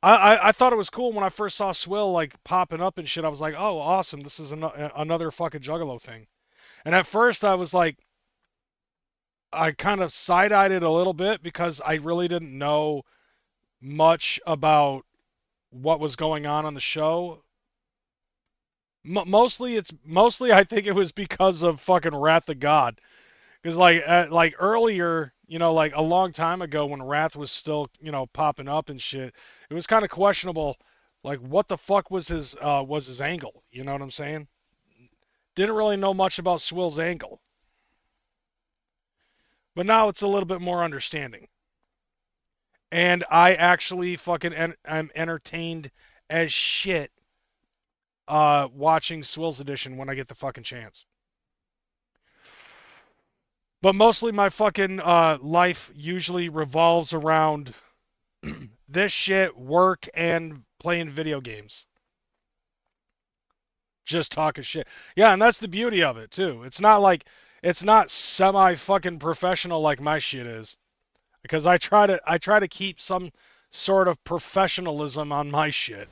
I thought it was cool when I first saw Swill, like, popping up and shit. I was like, oh, awesome. This is another fucking Juggalo thing. And at first I was like, I kind of side-eyed it a little bit because I really didn't know much about what was going on the show. Mostly I think it was because of fucking Wrath of God. Because like earlier, you know, like a long time ago when Wrath was still, you know, popping up and shit, it was kind of questionable. Like, what the fuck was his angle? You know what I'm saying? Didn't really know much about Swill's angle. But now it's a little bit more understanding. And I actually fucking I'm entertained as shit watching Swill's edition when I get the fucking chance. But mostly my fucking life usually revolves around this shit, work, and playing video games. Just talking shit. Yeah, and that's the beauty of it too. It's not semi fucking professional like my shit is. Because I try to keep some sort of professionalism on my shit.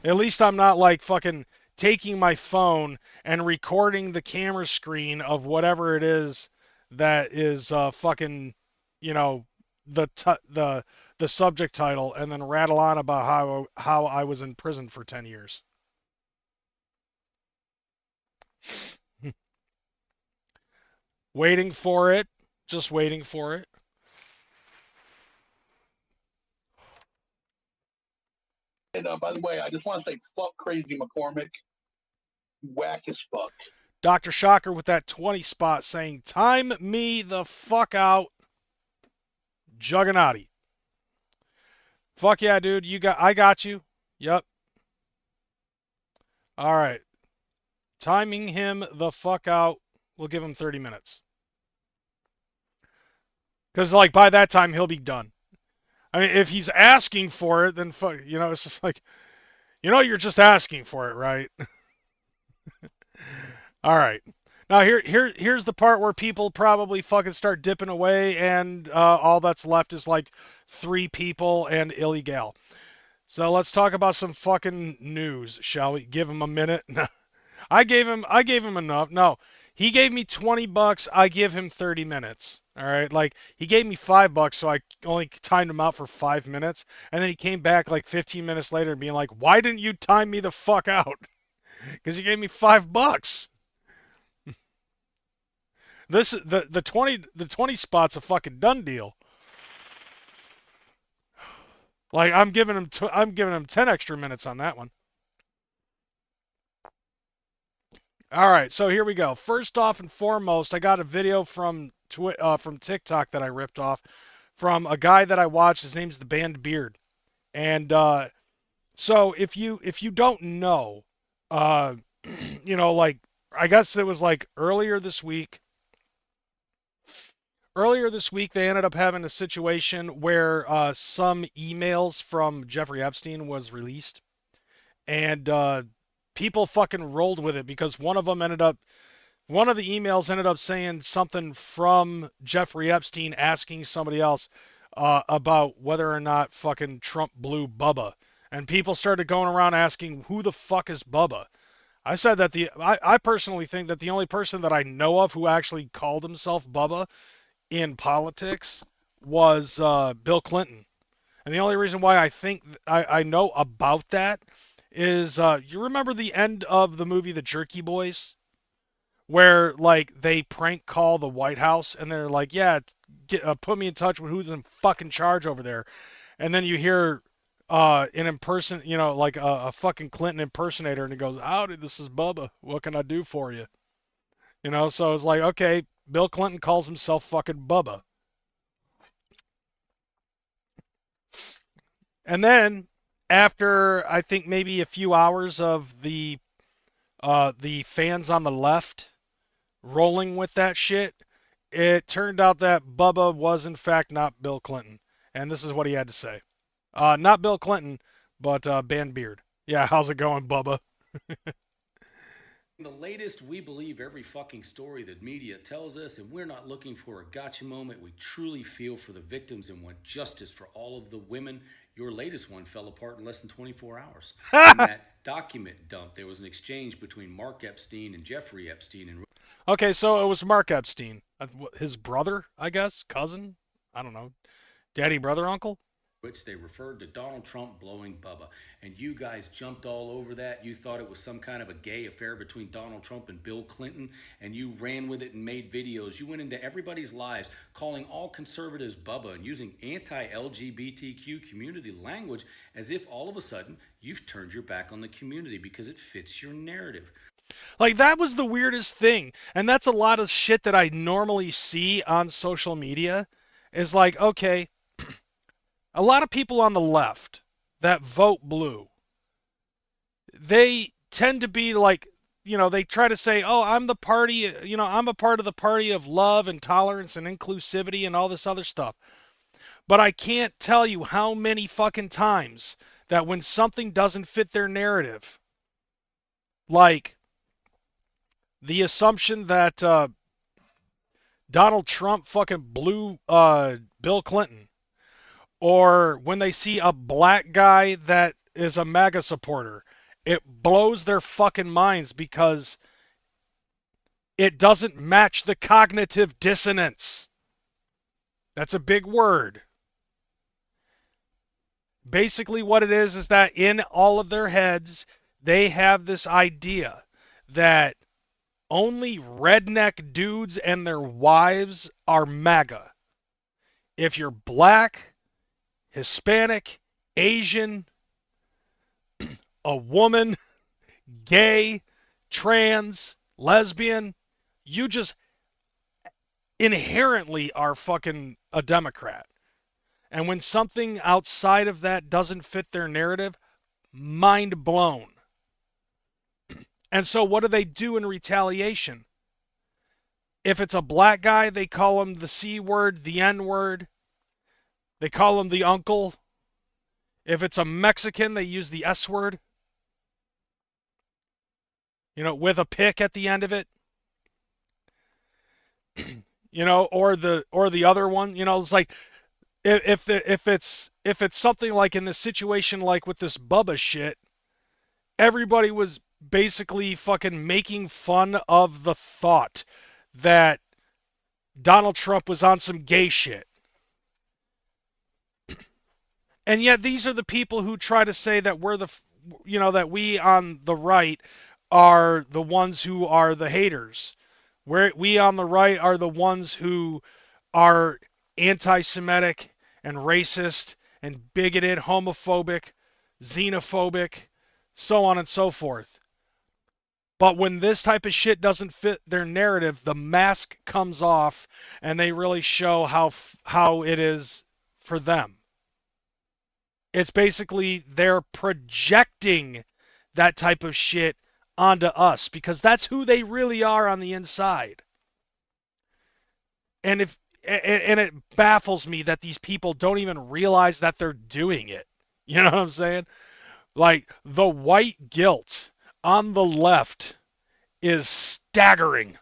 At least I'm not like fucking taking my phone and recording the camera screen of whatever it is that is fucking, you know, the subject title and then rattle on about how I was in prison for 10 years. Waiting for it, just waiting for it. And by the way, I just want to say, fuck Crazy McCormick. Whack as fuck. Dr. Shocker with that 20 spot saying, time me the fuck out, Juggernauty. Fuck yeah, dude. I got you. Yep. All right. Timing him the fuck out. We'll give him 30 minutes. Because, like, by that time, he'll be done. I mean, if he's asking for it, then fuck, you know, it's just like, you know, you're just asking for it, right? All right. Now here's the part where people probably fucking start dipping away, and all that's left is like 3 people and illegal. So let's talk about some fucking news, shall we? Give him a minute. I gave him enough. No. He gave me $20. I give him 30 minutes. All right. Like, he gave me $5, so I only timed him out for 5 minutes. And then he came back like 15 minutes later being like, why didn't you time me the fuck out? Because you gave me $5. The 20 spot's a fucking done deal. Like I'm giving him 10 extra minutes on that one. All right, so here we go. First off and foremost, I got a video from TikTok that I ripped off from a guy that I watched. His name's the Band Beard, and so if you don't know, like I guess it was like earlier this week. Earlier this week, they ended up having a situation where some emails from Jeffrey Epstein was released, and people fucking rolled with it because one of the emails ended up saying something from Jeffrey Epstein asking somebody else about whether or not fucking Trump blew Bubba, and people started going around asking who the fuck is Bubba. I said that I personally think that the only person that I know of who actually called himself Bubba in politics was Bill Clinton. And the only reason why I think I know about that is you remember the end of the movie The Jerky Boys, where like they prank call the White House and they're like, yeah, put me in touch with who's in fucking charge over there. And then you hear like a fucking Clinton impersonator, and he goes, howdy, this is Bubba, what can I do for you? So it's like, okay, Bill Clinton calls himself fucking Bubba. And then after I think maybe a few hours of the fans on the left rolling with that shit, it turned out that Bubba was in fact not Bill Clinton. And this is what he had to say. Not Bill Clinton, but Band Beard. Yeah, how's it going, Bubba? The latest, we believe every fucking story that media tells us, and we're not looking for a gotcha moment. We truly feel for the victims and want justice for all of the women. Your latest one fell apart in less than 24 hours. In that document dump, there was an exchange between Mark Epstein and Jeffrey Epstein. And okay, so it was Mark Epstein. His brother, I guess? Cousin? I don't know. Daddy, brother, uncle? which they referred to Donald Trump blowing Bubba. And you guys jumped all over that. You thought it was some kind of a gay affair between Donald Trump and Bill Clinton, and you ran with it and made videos. You went into everybody's lives calling all conservatives Bubba and using anti-LGBTQ community language as if all of a sudden you've turned your back on the community because it fits your narrative. Like, that was the weirdest thing. And that's a lot of shit that I normally see on social media. Is like, okay, a lot of people on the left that vote blue, they tend to be like, you know, they try to say, oh, I'm the party, you know, I'm a part of the party of love and tolerance and inclusivity and all this other stuff. But I can't tell you how many fucking times that when something doesn't fit their narrative, like the assumption that Donald Trump fucking blew Bill Clinton, or when they see a black guy that is a MAGA supporter, it blows their fucking minds because it doesn't match the cognitive dissonance. That's a big word. Basically what it is that in all of their heads, they have this idea that only redneck dudes and their wives are MAGA. If you're black, Hispanic, Asian, a woman, gay, trans, lesbian, you just inherently are fucking a Democrat. And when something outside of that doesn't fit their narrative, mind blown. And so what do they do in retaliation? If it's a black guy, they call him the C word, the N word. They call him the uncle. If it's a Mexican, they use the S word. You know, with a pick at the end of it. You know, or the other one, you know, it's like if it's something like in this situation like with this Bubba shit, everybody was basically fucking making fun of the thought that Donald Trump was on some gay shit. And yet these are the people who try to say that we're the, you know, that we on the right are the ones who are the haters. We on the right are the ones who are anti-Semitic and racist and bigoted, homophobic, xenophobic, so on and so forth. But when this type of shit doesn't fit their narrative, the mask comes off and they really show how it is for them. It's basically they're projecting that type of shit onto us because that's who they really are on the inside. And it baffles me that these people don't even realize that they're doing it. You know what I'm saying? Like, the white guilt on the left is staggering.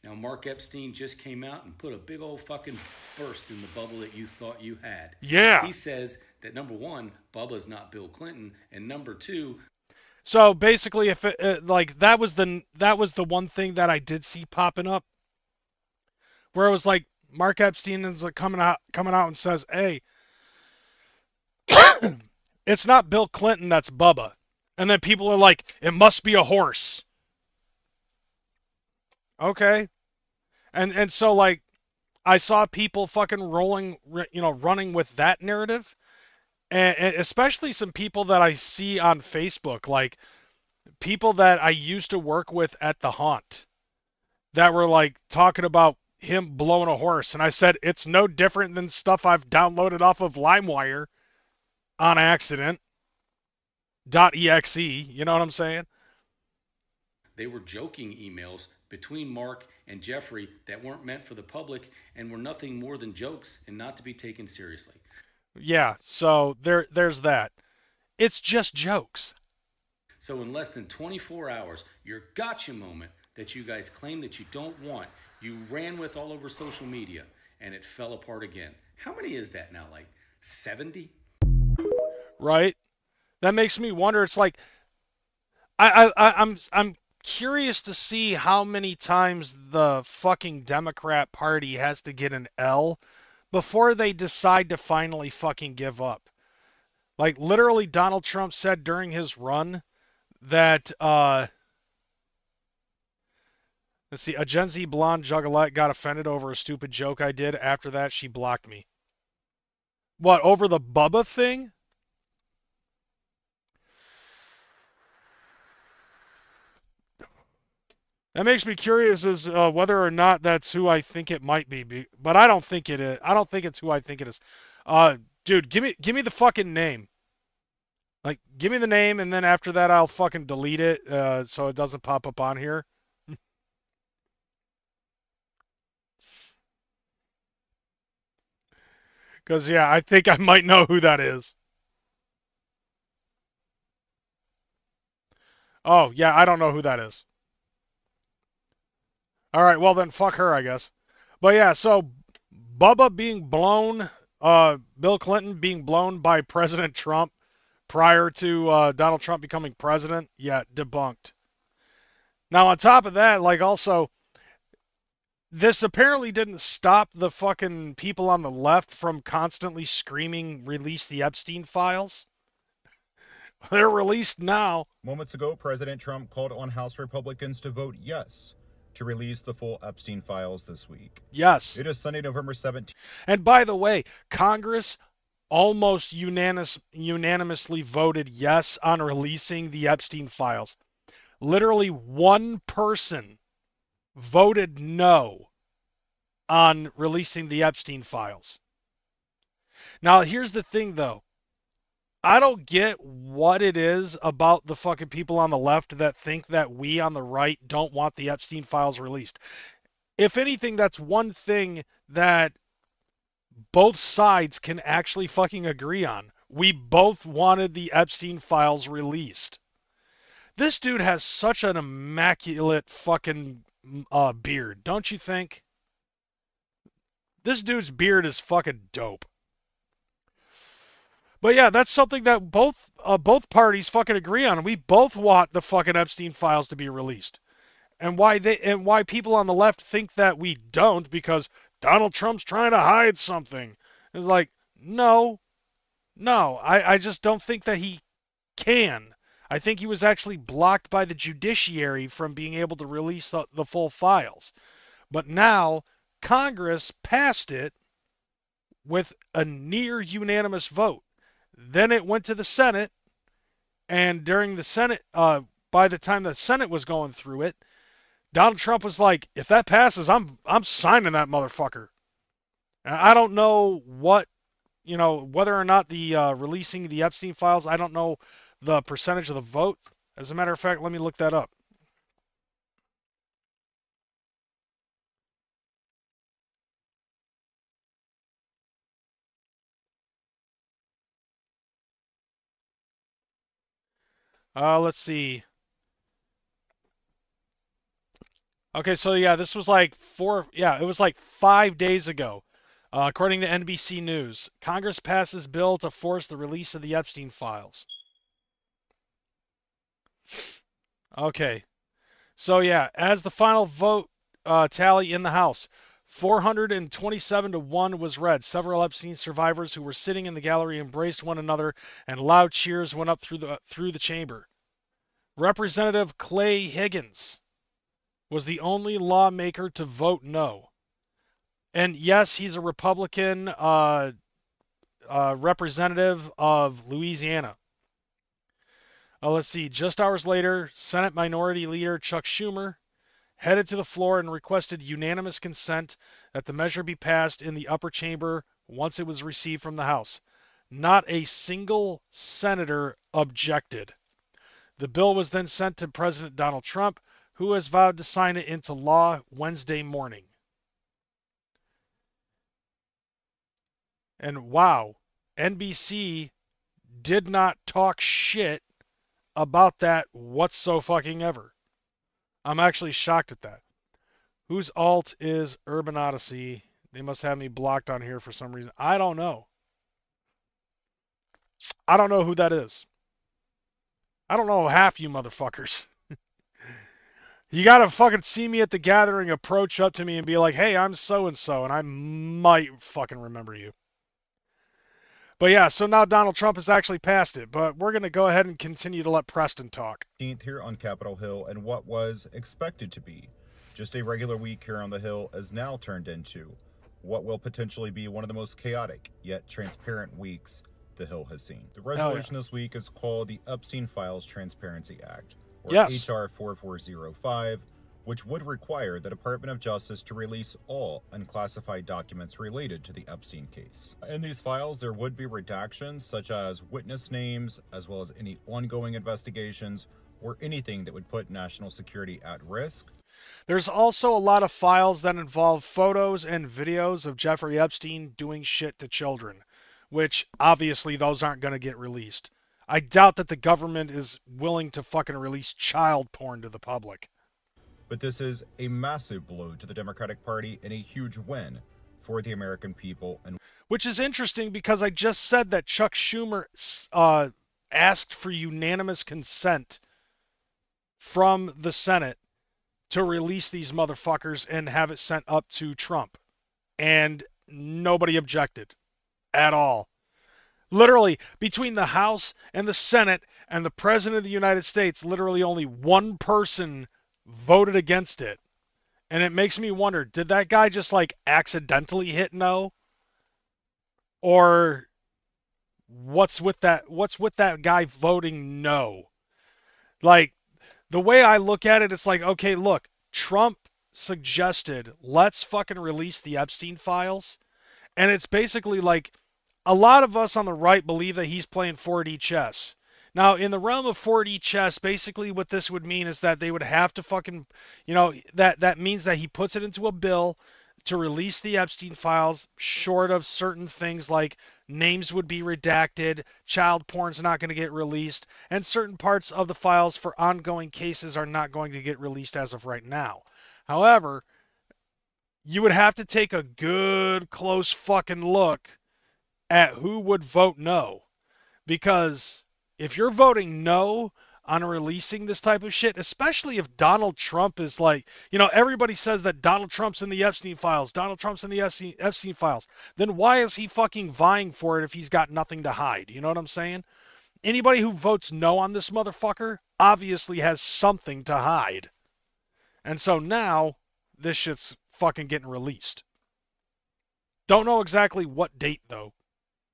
Now, Mark Epstein just came out and put a big old fucking burst in the bubble that you thought you had. Yeah. He says that, number one, Bubba's not Bill Clinton, and number two... So basically, if it, like that was the one thing that I did see popping up, where it was like Mark Epstein is like coming out and says, "Hey, it's not Bill Clinton, that's Bubba," and then people are like, "It must be a horse." Okay, and so like I saw people fucking running with that narrative, and especially some people that I see on Facebook, like people that I used to work with at the Haunt, that were like talking about him blowing a horse, and I said it's no different than stuff I've downloaded off of LimeWire on accident. .exe, you know what I'm saying? They were joking emails between Mark and Jeffrey that weren't meant for the public and were nothing more than jokes and not to be taken seriously. Yeah, so there's that. It's just jokes. So in less than 24 hours, your gotcha moment that you guys claim that you don't want, you ran with all over social media, and it fell apart again. How many is that now? Like 70? Right? That makes me wonder. It's like I'm curious to see how many times the fucking Democrat Party has to get an L before they decide to finally fucking give up. Like, literally, Donald Trump said during his run that, let's see, a Gen Z blonde juggalette got offended over a stupid joke I did. After that, she blocked me. What, over the Bubba thing? That makes me curious as whether or not that's who I think it might be, but I don't think it is. I don't think it's who I think it is. Dude, give me the fucking name. Like, give me the name, and then after that, I'll fucking delete it so it doesn't pop up on here. Because, yeah, I think I might know who that is. Oh, yeah, I don't know who that is. All right, well then, fuck her, I guess. But yeah, so Bubba being blown, Bill Clinton being blown by President Trump prior to Donald Trump becoming president, yeah, debunked. Now, on top of that, like also, this apparently didn't stop the fucking people on the left from constantly screaming, "Release the Epstein files." They're released now. Moments ago, President Trump called on House Republicans to vote yes to release the full Epstein files this week. Yes. It is Sunday, November 17th. And by the way, Congress almost unanimously voted yes on releasing the Epstein files. Literally one person voted no on releasing the Epstein files. Now, here's the thing, though. I don't get what it is about the fucking people on the left that think that we on the right don't want the Epstein files released. If anything, that's one thing that both sides can actually fucking agree on. We both wanted the Epstein files released. This dude has such an immaculate fucking beard, don't you think? This dude's beard is fucking dope. But yeah, that's something that both parties fucking agree on. We both want the fucking Epstein files to be released. And why people on the left think that we don't, because Donald Trump's trying to hide something. It's like, no, I just don't think that he can. I think he was actually blocked by the judiciary from being able to release the full files. But now Congress passed it with a near unanimous vote. Then it went to the Senate, and during the Senate, by the time the Senate was going through it, Donald Trump was like, if that passes, I'm signing that motherfucker. And I don't know what, whether or not the releasing the Epstein files, I don't know the percentage of the vote. As a matter of fact, let me look that up. Let's see. Okay, so yeah, this was like it was like 5 days ago. According to NBC News, Congress passes bill to force the release of the Epstein files. Okay, so yeah, as the final vote tally in the House, 427 to 1 was read. Several Epstein survivors who were sitting in the gallery embraced one another, and loud cheers went up through the chamber. Representative Clay Higgins was the only lawmaker to vote no. And yes, he's a Republican representative of Louisiana. Let's see. Just hours later, Senate Minority Leader Chuck Schumer headed to the floor and requested unanimous consent that the measure be passed in the upper chamber once it was received from the House. Not a single senator objected. The bill was then sent to President Donald Trump, who has vowed to sign it into law Wednesday morning. And wow, NBC did not talk shit about that whatsoever. I'm actually shocked at that. Whose alt is Urban Odyssey? They must have me blocked on here for some reason. I don't know. I don't know who that is. I don't know half you motherfuckers. You gotta fucking see me at the gathering, approach up to me and be like, hey, I'm so-and-so, and I might fucking remember you. But yeah, so now Donald Trump has actually passed it, but we're going to go ahead and continue to let Preston talk. Here on Capitol Hill, and what was expected to be just a regular week here on the Hill has now turned into what will potentially be one of the most chaotic yet transparent weeks the Hill has seen. The resolution this week is called the Epstein Files Transparency Act, or H.R. 4405, which would require the Department of Justice to release all unclassified documents related to the Epstein case. In these files, there would be redactions such as witness names, as well as any ongoing investigations, or anything that would put national security at risk. There's also a lot of files that involve photos and videos of Jeffrey Epstein doing shit to children, which obviously those aren't going to get released. I doubt that the government is willing to fucking release child porn to the public. But this is a massive blow to the Democratic Party and a huge win for the American people. And which is interesting because I just said that Chuck Schumer asked for unanimous consent from the Senate to release these motherfuckers and have it sent up to Trump. And nobody objected at all. Literally, between the House and the Senate and the President of the United States, literally only one person voted against it. And it makes me wonder, did that guy just like accidentally hit no? Or what's with that guy voting no? Like, the way I look at it, it's like, okay, look, Trump suggested, let's fucking release the Epstein files. And it's basically like, a lot of us on the right believe that he's playing 4D chess. Now, in the realm of 4D chess, basically what this would mean is that they would have to fucking, that means that he puts it into a bill to release the Epstein files, short of certain things like names would be redacted, child porn's not going to get released, and certain parts of the files for ongoing cases are not going to get released as of right now. However, you would have to take a good, close fucking look at who would vote no. Because if you're voting no on releasing this type of shit, especially if Donald Trump is like, everybody says that Donald Trump's in the Epstein files, Donald Trump's in the Epstein files, then why is he fucking vying for it if he's got nothing to hide? You know what I'm saying? Anybody who votes no on this motherfucker obviously has something to hide. And so now this shit's fucking getting released. Don't know exactly what date, though.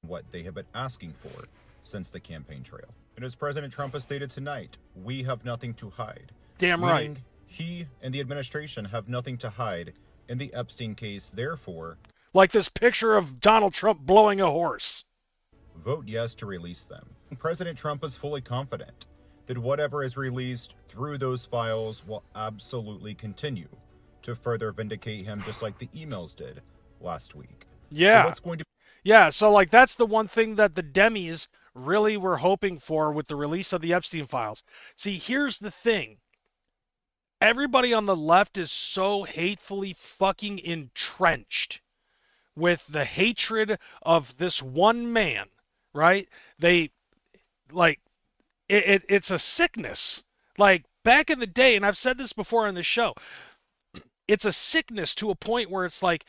What they have been asking for since the campaign trail. And as President Trump has stated tonight, we have nothing to hide. Damn right. Meaning he and the administration have nothing to hide in the Epstein case, therefore... Like this picture of Donald Trump blowing a horse. Vote yes to release them. President Trump is fully confident that whatever is released through those files will absolutely continue to further vindicate him, just like the emails did last week. Yeah. So what's going to... Yeah, so like that's the one thing that the Demis really were hoping for with the release of the Epstein files. See, here's the thing. Everybody on the left is so hatefully fucking entrenched with the hatred of this one man, right? They, like, it's a sickness. Like, back in the day, and I've said this before on the show, it's a sickness to a point where it's like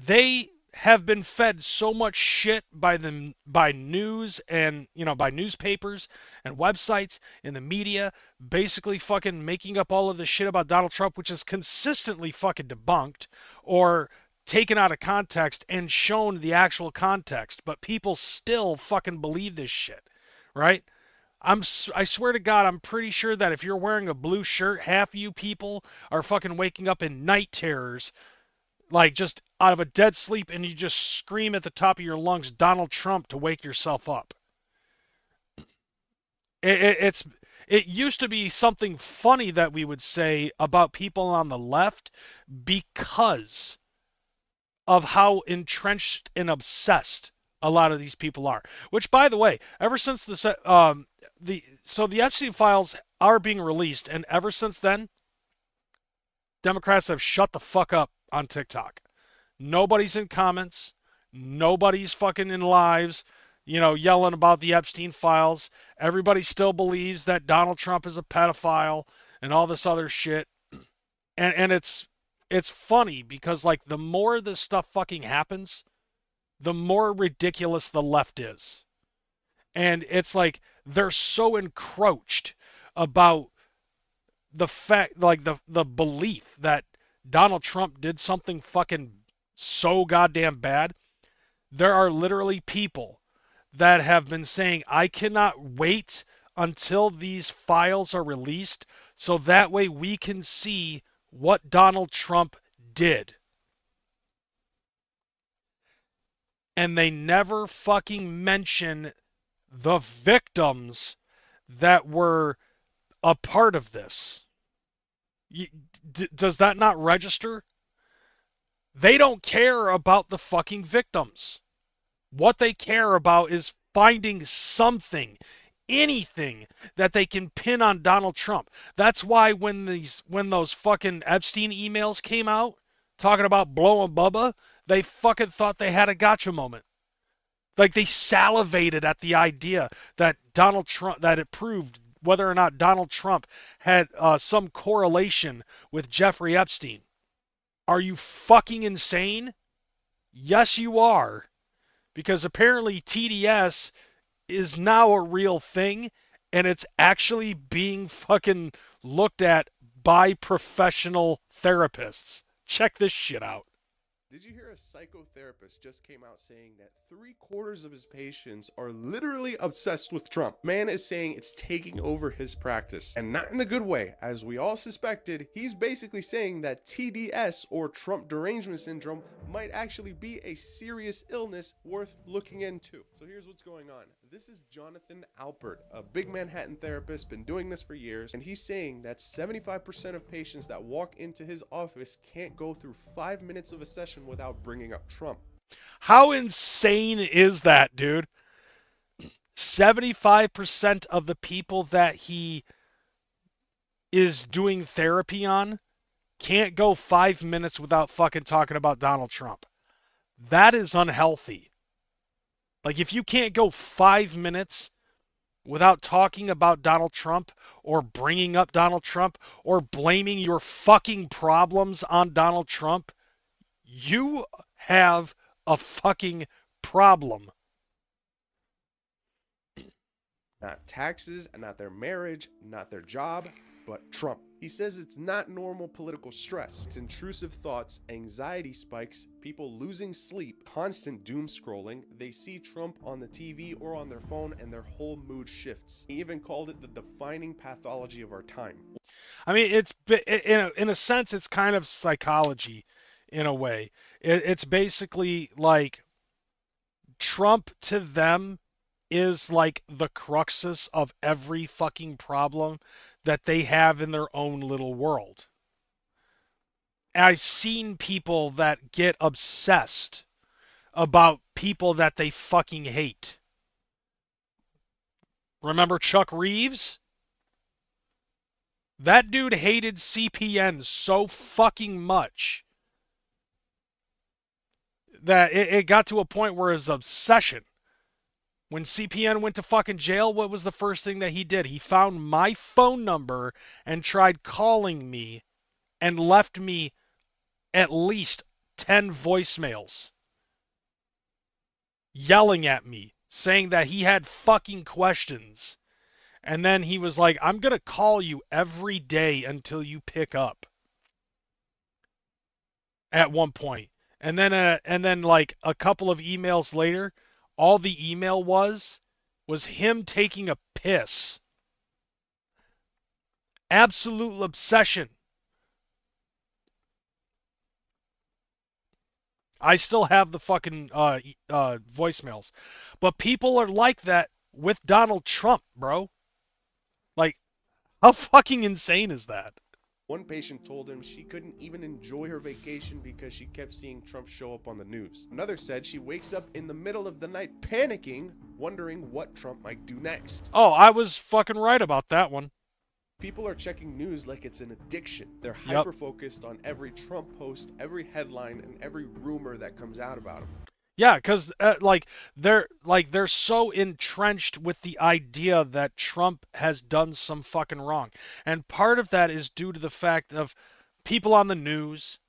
they have been fed so much shit by news and, you know, by newspapers and websites and the media, basically fucking making up all of this shit about Donald Trump, which is consistently fucking debunked or taken out of context and shown the actual context, but people still fucking believe this shit, right? I swear to God, I'm pretty sure that if you're wearing a blue shirt, half of you people are fucking waking up in night terrors, like just out of a dead sleep, and you just scream at the top of your lungs, Donald Trump, to wake yourself up. It used to be something funny that we would say about people on the left because of how entrenched and obsessed a lot of these people are. Which, by the way, ever since the Epstein files are being released, and ever since then, Democrats have shut the fuck up on TikTok. Nobody's in comments. Nobody's fucking in lives, you know, yelling about the Epstein files. Everybody still believes that Donald Trump is a pedophile and all this other shit. And it's funny because, like, the more this stuff fucking happens, the more ridiculous the left is. And it's like they're so encroached about the fact, like the belief that Donald Trump did something fucking so goddamn bad. There are literally people that have been saying, I cannot wait until these files are released so that way we can see what Donald Trump did. And they never fucking mention the victims that were a part of this. Does that not register? They don't care about the fucking victims. What they care about is finding something, anything that they can pin on Donald Trump. That's why when those fucking Epstein emails came out talking about blowing Bubba, they fucking thought they had a gotcha moment. Like, they salivated at the idea that Donald Trump, that it proved whether or not Donald Trump had some correlation with Jeffrey Epstein. Are you fucking insane? Yes, you are. Because apparently TDS is now a real thing, and it's actually being fucking looked at by professional therapists. Check this shit out. Did you hear a psychotherapist just came out saying that 3/4 of his patients are literally obsessed with Trump? Man is saying it's taking over his practice, and not in the good way. As we all suspected, he's basically saying that TDS, or Trump derangement syndrome, might actually be a serious illness worth looking into. So here's what's going on. This is Jonathan Alpert, a big Manhattan therapist, been doing this for years, and he's saying that 75% of patients that walk into his office can't go through 5 minutes of a session without bringing up Trump. How insane is that, dude? 75% of the people that he is doing therapy on can't go 5 minutes without fucking talking about Donald Trump. That is unhealthy. Like, if you can't go 5 minutes without talking about Donald Trump or bringing up Donald Trump or blaming your fucking problems on Donald Trump, you have a fucking problem. Not taxes, not their marriage, not their job, but Trump. He says it's not normal political stress. It's intrusive thoughts, anxiety spikes, people losing sleep, constant doom scrolling. They see Trump on the TV or on their phone and their whole mood shifts. He even called it the defining pathology of our time. I mean, it's in a sense, it's kind of psychology in a way. It's basically like Trump to them is like the cruxus of every fucking problem that they have in their own little world. And I've seen people that get obsessed about people that they fucking hate. Remember Chuck Reeves? That dude hated CPN so fucking much that it got to a point where it was obsession. When CPN went to fucking jail, what was the first thing that he did? He found my phone number and tried calling me and left me at least 10 voicemails yelling at me, saying that he had fucking questions. And then he was like, I'm going to call you every day until you pick up. At one point. And then like a couple of emails later, all the email was him taking a piss. Absolute obsession. I still have the fucking voicemails. But people are like that with Donald Trump, bro. Like, how fucking insane is that? One patient told him she couldn't even enjoy her vacation because she kept seeing Trump show up on the news. Another said she wakes up in the middle of the night panicking, wondering what Trump might do next. Oh, I was fucking right about that one. People are checking news like it's an addiction. They're hyper-focused on every Trump post, every headline, and every rumor that comes out about him. Yeah, because they're so entrenched with the idea that Trump has done some fucking wrong, and part of that is due to the fact of people on the news,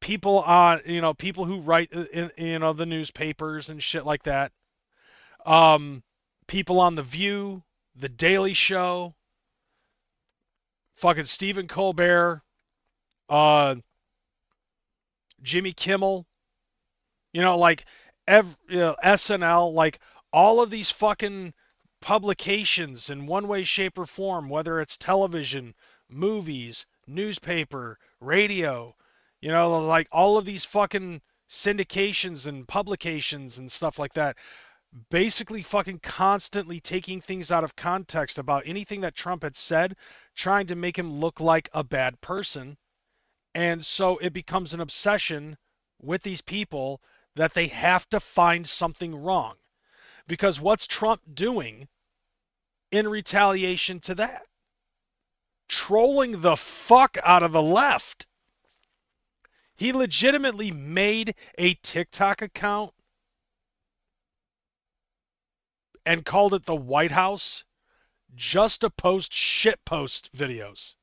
people who write in the newspapers and shit like that, people on The View, The Daily Show, fucking Stephen Colbert, Jimmy Kimmel. SNL, like all of these fucking publications in one way, shape, or form, whether it's television, movies, newspaper, radio, like all of these fucking syndications and publications and stuff like that, basically fucking constantly taking things out of context about anything that Trump had said, trying to make him look like a bad person. And so it becomes an obsession with these people that they have to find something wrong. Because what's Trump doing in retaliation to that? Trolling the fuck out of the left. He legitimately made a TikTok account and called it the White House just to post shitpost videos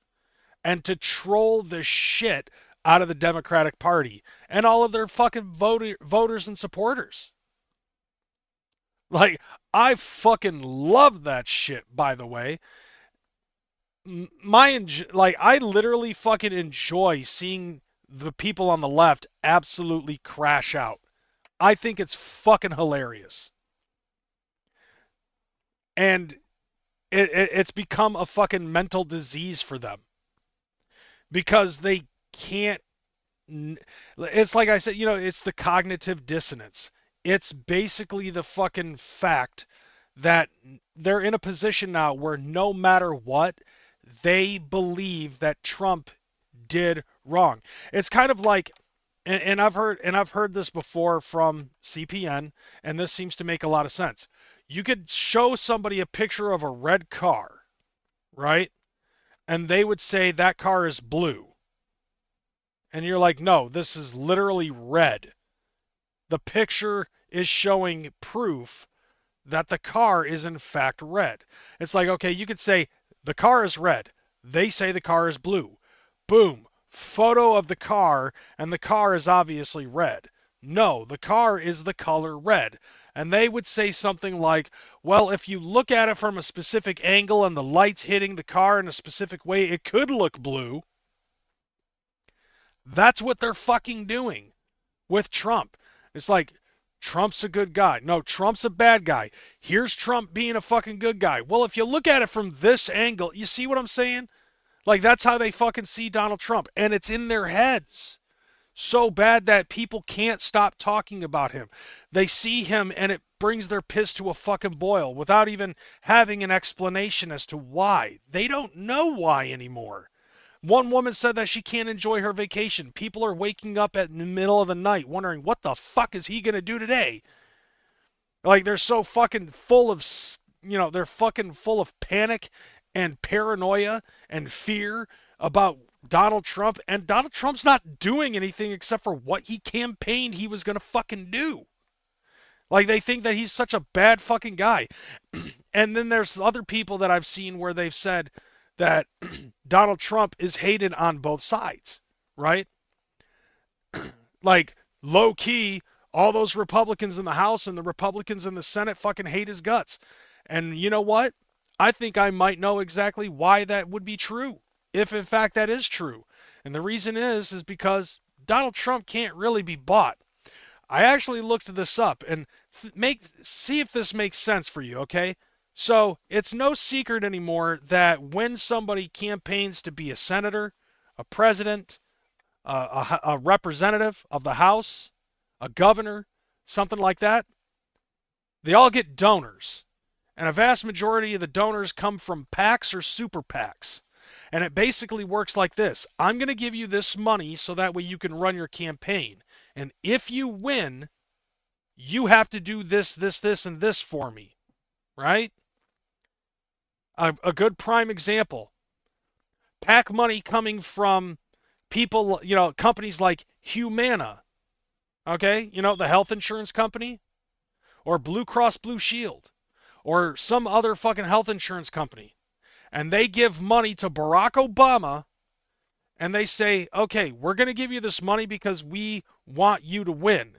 and to troll the shit out of the Democratic Party and all of their fucking voters and supporters. Like, I fucking love that shit, by the way. I literally fucking enjoy seeing the people on the left absolutely crash out. I think it's fucking hilarious. And it's become a fucking mental disease for them. Because they can't, it's like I said, it's the cognitive dissonance. It's basically the fucking fact that they're in a position now where no matter what, they believe that Trump did wrong. It's kind of like, and I've heard this before from CPN, and this seems to make a lot of sense. You could show somebody a picture of a red car, right? And they would say that car is blue. And you're like, no, this is literally red. The picture is showing proof that the car is in fact red. It's like, okay, you could say the car is red. They say the car is blue. Boom. Photo of the car, and the car is obviously red. No, the car is the color red. And they would say something like, well, if you look at it from a specific angle and the light's hitting the car in a specific way, it could look blue. That's what they're fucking doing with Trump. It's like, Trump's a good guy. No, Trump's a bad guy. Here's Trump being a fucking good guy. Well, if you look at it from this angle, you see what I'm saying? Like, that's how they fucking see Donald Trump. And it's in their heads. So bad that people can't stop talking about him. They see him and it brings their piss to a fucking boil without even having an explanation as to why. They don't know why anymore. One woman said that she can't enjoy her vacation. People are waking up in the middle of the night wondering, what the fuck is he going to do today? Like, they're so fucking full of, they're fucking full of panic and paranoia and fear about Donald Trump. And Donald Trump's not doing anything except for what he campaigned he was going to fucking do. Like, they think that he's such a bad fucking guy. And then there's other people that I've seen where they've said that Donald Trump is hated on both sides, right? Like, low key, all those Republicans in the House and the Republicans in the Senate fucking hate his guts. And you know what? I think I might know exactly why that would be true, if in fact that is true. And the reason is because Donald Trump can't really be bought. I actually looked this up and see if this makes sense for you, okay? So it's no secret anymore that when somebody campaigns to be a senator, a president, a representative of the House, a governor, something like that, they all get donors. And a vast majority of the donors come from PACs or super PACs. And it basically works like this. I'm going to give you this money so that way you can run your campaign. And if you win, you have to do this, this, and this for me. Right? A good prime example. PAC money coming from people, companies like Humana. Okay? The health insurance company. Or Blue Cross Blue Shield. Or some other fucking health insurance company. And they give money to Barack Obama. And they say, okay, we're going to give you this money because we want you to win.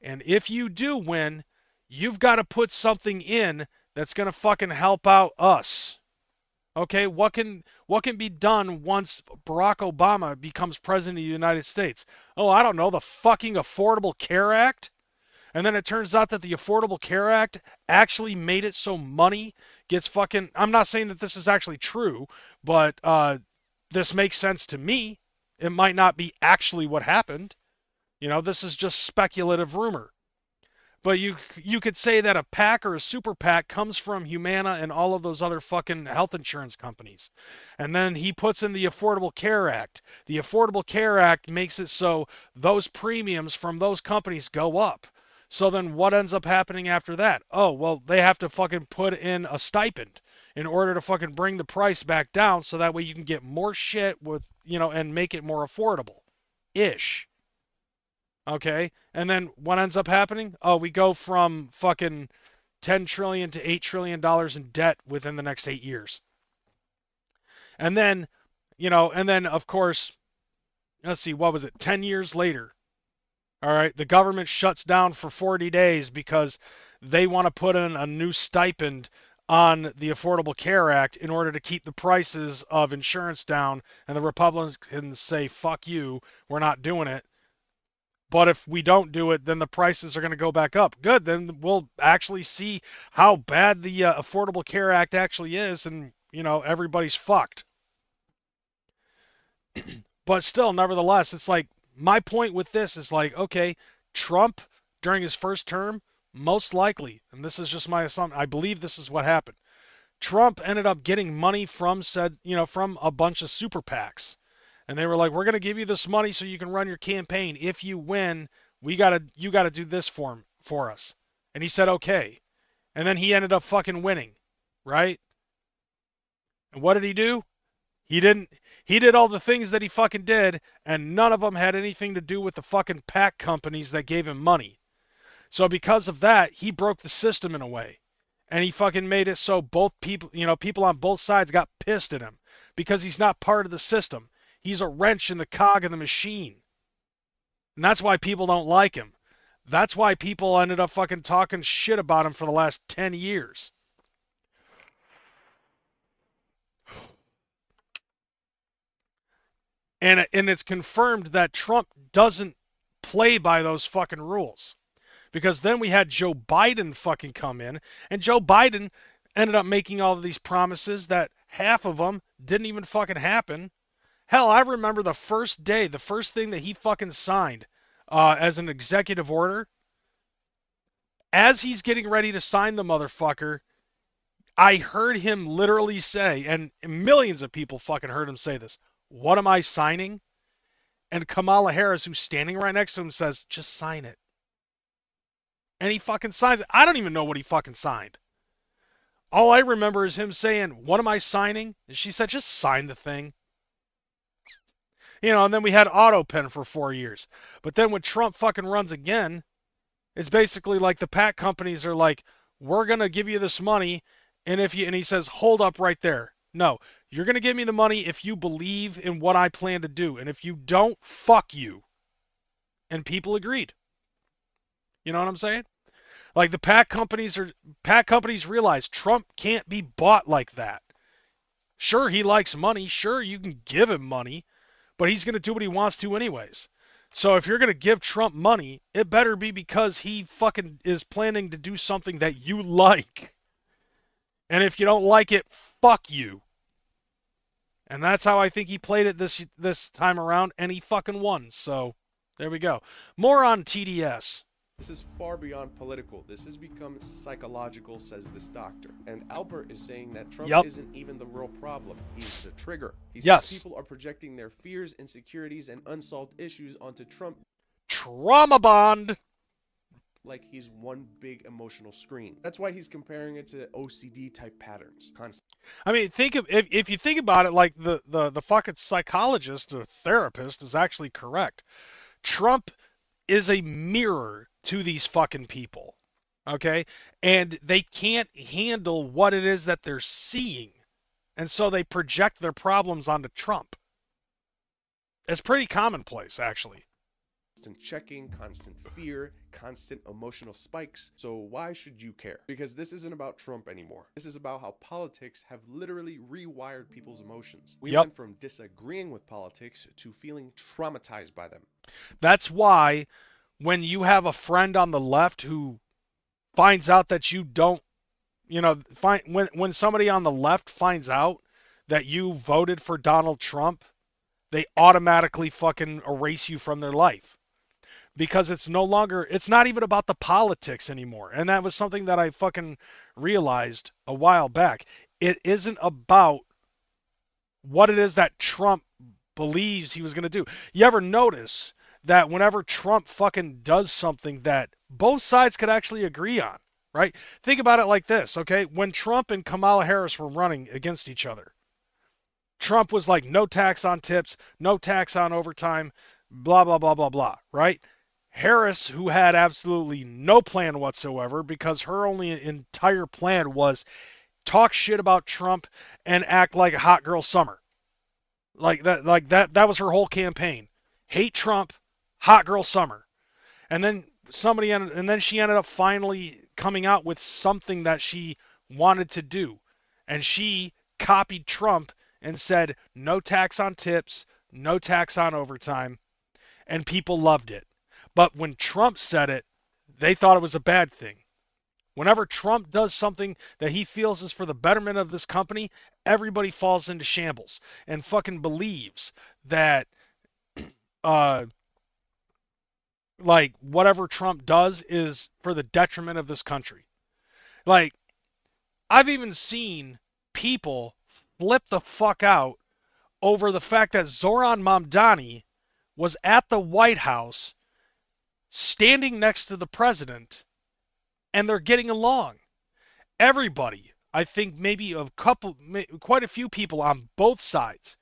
And if you do win, you've got to put something in that's going to fucking help out us. Okay, what can be done once Barack Obama becomes president of the United States? Oh, I don't know, the fucking Affordable Care Act? And then it turns out that the Affordable Care Act actually made it so money gets fucking... I'm not saying that this is actually true, but this makes sense to me. It might not be actually what happened. This is just speculative rumor. But you could say that a PAC or a super PAC comes from Humana and all of those other fucking health insurance companies. And then he puts in the Affordable Care Act. The Affordable Care Act makes it so those premiums from those companies go up. So then what ends up happening after that? Oh, well, they have to fucking put in a stipend in order to fucking bring the price back down so that way you can get more shit with, and make it more affordable-ish. Okay? And then what ends up happening? Oh, we go from fucking $10 trillion to $8 trillion in debt within the next 8 years. And then, of course, let's see, what was it? 10 years later. All right, the government shuts down for 40 days because they want to put in a new stipend on the Affordable Care Act in order to keep the prices of insurance down. And the Republicans say, fuck you, we're not doing it. But if we don't do it, then the prices are going to go back up. Good, then we'll actually see how bad the Affordable Care Act actually is, and, everybody's fucked. But still, nevertheless, it's like, my point with this is like, okay, Trump, during his first term, most likely, and this is just my assumption, I believe this is what happened. Trump ended up getting money from from a bunch of super PACs. And they were like, we're going to give you this money so you can run your campaign. If you win, you got to do this for us. And he said, okay. And then he ended up fucking winning, right? And what did he do? He did all the things that he fucking did, and none of them had anything to do with the fucking PAC companies that gave him money. So because of that, he broke the system in a way. And he fucking made it so both people, people on both sides got pissed at him because he's not part of the system. He's a wrench in the cog of the machine. And that's why people don't like him. That's why people ended up fucking talking shit about him for the last 10 years. And it's confirmed that Trump doesn't play by those fucking rules. Because then we had Joe Biden fucking come in, and Joe Biden ended up making all of these promises that half of them didn't even fucking happen. Hell, I remember the first day, the first thing that he fucking signed as an executive order. As he's getting ready to sign the motherfucker, I heard him literally say, and millions of people fucking heard him say this, "What am I signing?" And Kamala Harris, who's standing right next to him, says, "Just sign it." And he fucking signs it. I don't even know what he fucking signed. All I remember is him saying, "What am I signing?" And she said, "Just sign the thing." You know, and then we had AutoPen for 4 years. But then when Trump fucking runs again, it's basically like the PAC companies are like, "We're going to give you this money." And he says, "Hold up right there. No, you're going to give me the money if you believe in what I plan to do. And if you don't, fuck you." And people agreed. You know what I'm saying? Like the PAC companies realize Trump can't be bought like that. Sure, he likes money. Sure, you can give him money, but he's going to do what he wants to anyways. So if you're going to give Trump money, it better be because he fucking is planning to do something that you like. And if you don't like it, fuck you. And that's how I think he played it this time around, and he fucking won. So there we go. More on TDS. This is far beyond political. This has become psychological, says this doctor. And Albert is saying that Trump isn't even the real problem. He's the trigger. He says people are projecting their fears, insecurities, and unsolved issues onto Trump. Trauma bond. Like he's one big emotional screen. That's why he's comparing it to OCD type patterns. I mean, if you think about it, like the fucking psychologist or therapist is actually correct. Trump is a mirror to these fucking people, okay? And they can't handle what it is that they're seeing. And so they project their problems onto Trump. It's pretty commonplace, actually. Constant checking, constant fear, constant emotional spikes. So why should you care? Because this isn't about Trump anymore. This is about how politics have literally rewired people's emotions. We went from disagreeing with politics to feeling traumatized by them. That's why when you have a friend on the left who finds out that you don't, when somebody on the left finds out that you voted for Donald Trump, they automatically fucking erase you from their life. Because it's not even about the politics anymore. And that was something that I fucking realized a while back. It isn't about what it is that Trump believes he was going to do. You ever notice that whenever Trump fucking does something that both sides could actually agree on, right? Think about it like this, okay? When Trump and Kamala Harris were running against each other, Trump was like, no tax on tips, no tax on overtime, blah, blah, blah, blah, blah, right? Harris, who had absolutely no plan whatsoever because her only entire plan was talk shit about Trump and act like a hot girl summer. That was her whole campaign. Hate Trump, hot girl summer. And then she ended up finally coming out with something that she wanted to do. And she copied Trump and said, no tax on tips, no tax on overtime. And people loved it. But when Trump said it, they thought it was a bad thing. Whenever Trump does something that he feels is for the betterment of this company, everybody falls into shambles and fucking believes that like whatever Trump does is for the detriment of this country. Like, I've even seen people flip the fuck out over the fact that Zoran Mamdani was at the White House standing next to the president and they're getting along. Everybody, I think maybe quite a few people on both sides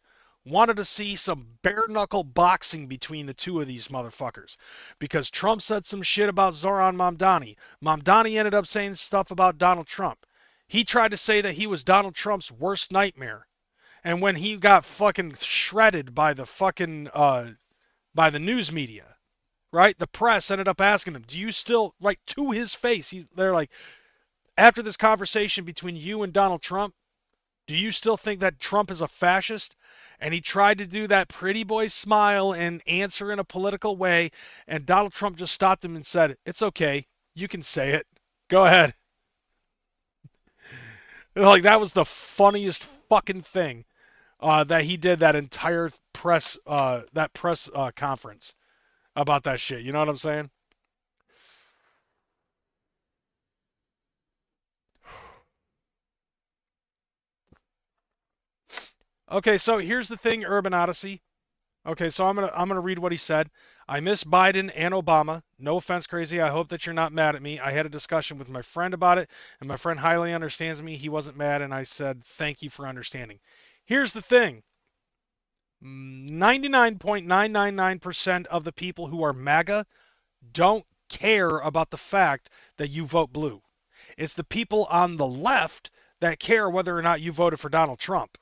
wanted to see some bare knuckle boxing between the two of these motherfuckers because Trump said some shit about Zoran Mamdani. Mamdani ended up saying stuff about Donald Trump. He tried to say that he was Donald Trump's worst nightmare. And when he got fucking shredded by the fucking by the news media, right? The press ended up asking him, do you still, like, to his face, they're like, after this conversation between you and Donald Trump, do you still think that Trump is a fascist? And he tried to do that pretty boy smile and answer in a political way, and Donald Trump just stopped him and said, it's okay, you can say it. Go ahead. Like, that was the funniest fucking thing that he did that entire press conference about that shit. You know what I'm saying? Okay, so here's the thing, Urban Odyssey. Okay, so I'm gonna read what he said. I miss Biden and Obama. No offense, Crazy. I hope that you're not mad at me. I had a discussion with my friend about it, and my friend highly understands me. He wasn't mad, and I said thank you for understanding. Here's the thing. 99.999% of the people who are MAGA don't care about the fact that you vote blue. It's the people on the left that care whether or not you voted for Donald Trump.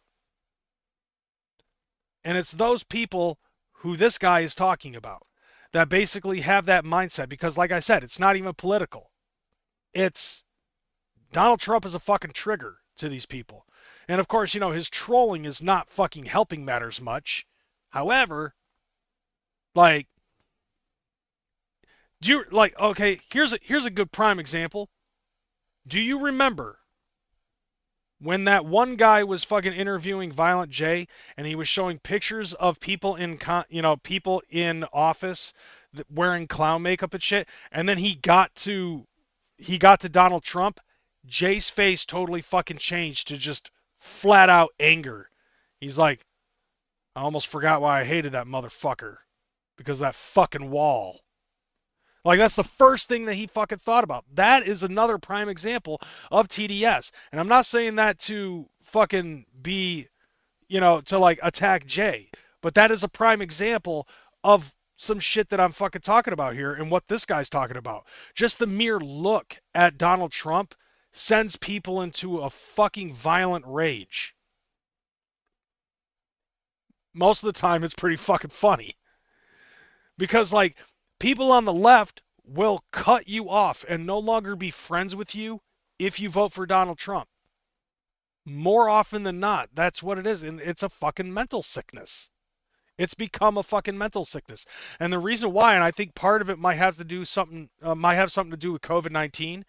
And it's those people who this guy is talking about that basically have that mindset because, like I said, it's not even political. It's Donald Trump is a fucking trigger to these people. And of course, you know, his trolling is not fucking helping matters much. However, like, okay, here's a good prime example. Do you remember when that one guy was fucking interviewing Violent J and he was showing pictures of people in office wearing clown makeup and shit, and then he got to Donald Trump, Jay's face totally fucking changed to just flat out anger. He's like, I almost forgot why I hated that motherfucker because of that fucking wall. Like, that's the first thing that he fucking thought about. That is another prime example of TDS. And I'm not saying that to fucking be, to like attack Jay. But that is a prime example of some shit that I'm fucking talking about here and what this guy's talking about. Just the mere look at Donald Trump sends people into a fucking violent rage. Most of the time it's pretty fucking funny. Because, like, people on the left will cut you off and no longer be friends with you if you vote for Donald Trump. More often than not, that's what it is. And it's a fucking mental sickness. It's become a fucking mental sickness. And the reason why, and I think part of it might have something to do with COVID-19,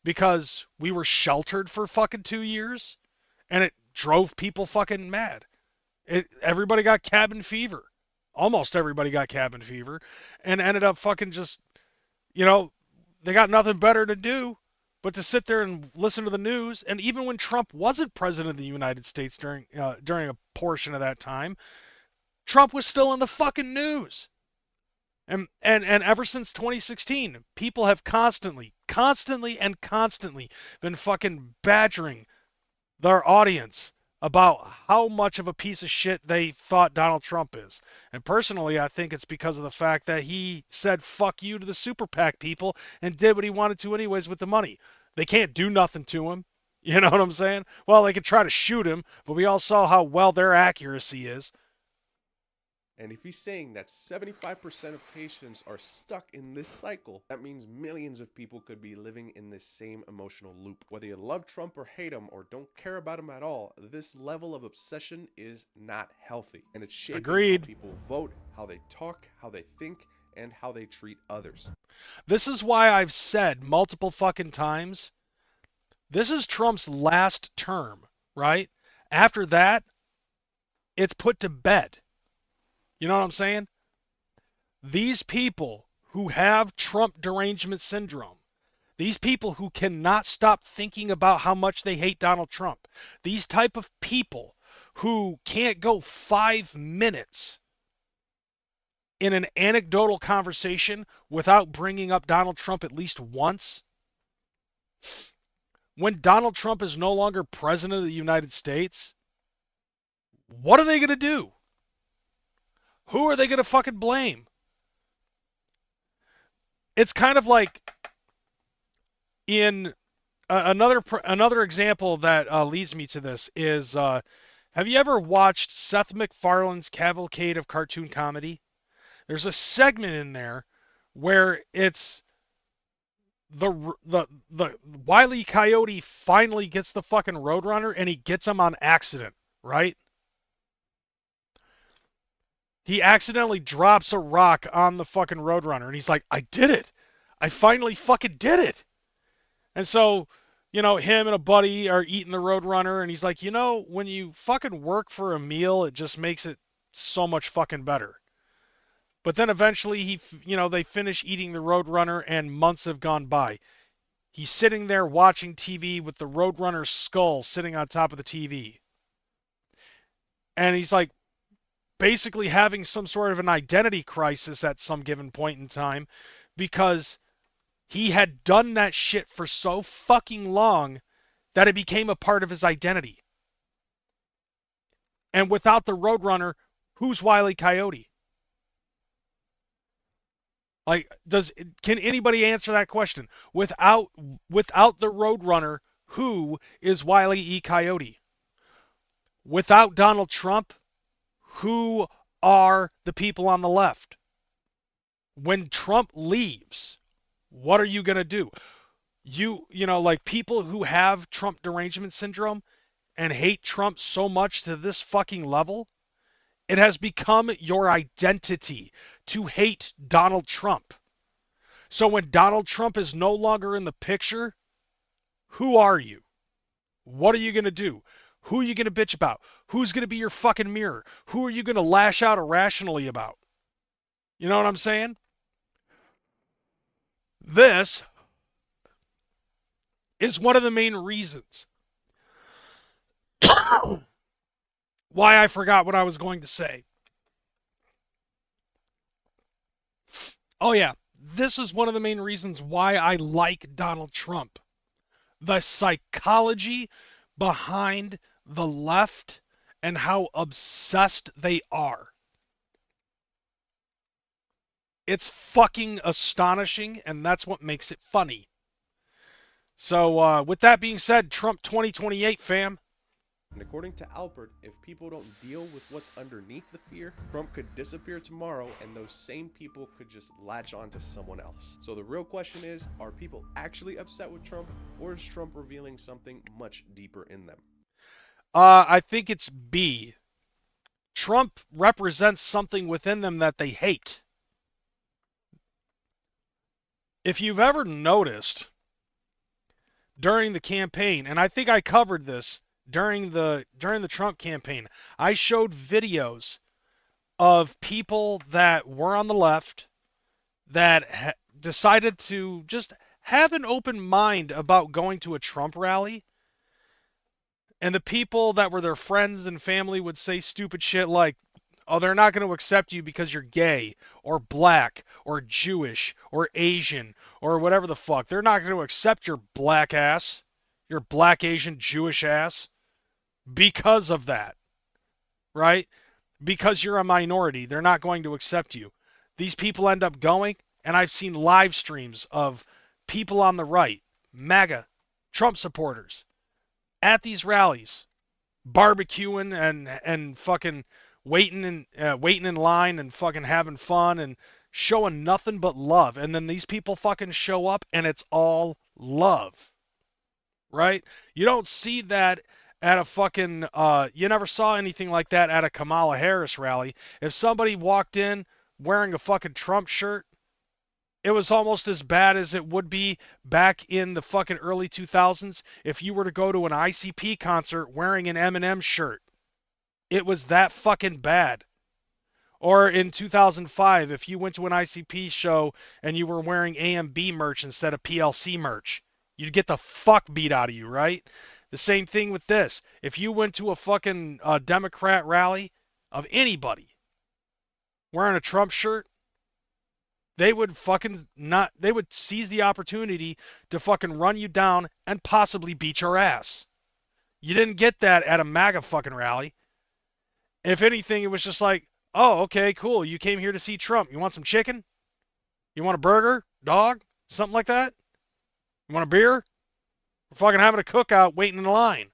because we were sheltered for fucking 2 years and it drove people fucking mad. Everybody got cabin fever. Almost everybody got cabin fever and ended up fucking just, they got nothing better to do but to sit there and listen to the news. And even when Trump wasn't president of the United States during a portion of that time, Trump was still in the fucking news. And ever since 2016, people have constantly been fucking badgering their audience about how much of a piece of shit they thought Donald Trump is. And personally, I think it's because of the fact that he said fuck you to the super PAC people and did what he wanted to anyways with the money. They can't do nothing to him. You know what I'm saying? Well, they could try to shoot him, but we all saw how well their accuracy is. And if he's saying that 75% of patients are stuck in this cycle, that means millions of people could be living in this same emotional loop. Whether you love Trump or hate him or don't care about him at all, this level of obsession is not healthy. And it's shaping how people vote, how they talk, how they think, and how they treat others. This is why I've said multiple fucking times, this is Trump's last term, right? After that, it's put to bed. You know what I'm saying? These people who have Trump derangement syndrome, these people who cannot stop thinking about how much they hate Donald Trump, these type of people who can't go 5 minutes in an anecdotal conversation without bringing up Donald Trump at least once, when Donald Trump is no longer president of the United States, what are they going to do? Who are they going to fucking blame? It's kind of like in another example that leads me to this is, have you ever watched Seth MacFarlane's Cavalcade of Cartoon Comedy? There's a segment in there where it's the Wile E. Coyote finally gets the fucking Roadrunner and he gets him on accident, right? He accidentally drops a rock on the fucking Roadrunner and he's like, I did it. I finally fucking did it. And so, you know, him and a buddy are eating the Roadrunner and he's like, you know, when you fucking work for a meal, it just makes it so much fucking better. But then eventually they finish eating the Roadrunner and months have gone by. He's sitting there watching TV with the Roadrunner's skull sitting on top of the TV. And he's like basically having some sort of an identity crisis at some given point in time because he had done that shit for so fucking long that it became a part of his identity. And without the Roadrunner, who's Wile E. Coyote? Like, can anybody answer that question? Without the Roadrunner, who is Wile E. Coyote? Without Donald Trump, who are the people on the left? When Trump leaves, what are you going to do? You know, like people who have Trump derangement syndrome and hate Trump so much to this fucking level, it has become your identity to hate Donald Trump. So when Donald Trump is no longer in the picture, who are you? What are you going to do? Who are you going to bitch about? Who's going to be your fucking mirror? Who are you going to lash out irrationally about? You know what I'm saying? This is one of the main reasons why I forgot what I was going to say. Oh yeah, this is one of the main reasons why I like Donald Trump. The psychology behind the left and how obsessed they are. It's fucking astonishing, and that's what makes it funny. So, with that being said, Trump 2028, fam. And according to Alpert, if people don't deal with what's underneath the fear, Trump could disappear tomorrow and those same people could just latch on to someone else. So the real question is, are people actually upset with Trump, or is Trump revealing something much deeper in them? I think it's B. Trump represents something within them that they hate. If you've ever noticed during the campaign, and I think I covered this during the Trump campaign, I showed videos of people that were on the left that decided to just have an open mind about going to a Trump rally. And the people that were their friends and family would say stupid shit like, oh, they're not going to accept you because you're gay or black or Jewish or Asian or whatever the fuck. They're not going to accept your black ass, your black, Asian, Jewish ass because of that, right? Because you're a minority. They're not going to accept you. These people end up going, and I've seen live streams of people on the right, MAGA, Trump supporters, at these rallies, barbecuing and fucking waiting in line and fucking having fun and showing nothing but love. And then these people fucking show up and it's all love, right? You don't see that at a fucking, you never saw anything like that at a Kamala Harris rally. If somebody walked in wearing a fucking Trump shirt, it was almost as bad as it would be back in the fucking early 2000s if you were to go to an ICP concert wearing an Eminem shirt. It was that fucking bad. Or in 2005, if you went to an ICP show and you were wearing AMB merch instead of PLC merch, you'd get the fuck beat out of you, right? The same thing with this. If you went to a fucking Democrat rally of anybody wearing a Trump shirt, they would seize the opportunity to fucking run you down and possibly beat your ass. You didn't get that at a MAGA fucking rally. If anything, it was just like, oh, okay, cool. You came here to see Trump. You want some chicken? You want a burger? Dog? Something like that? You want a beer? We're fucking having a cookout waiting in line.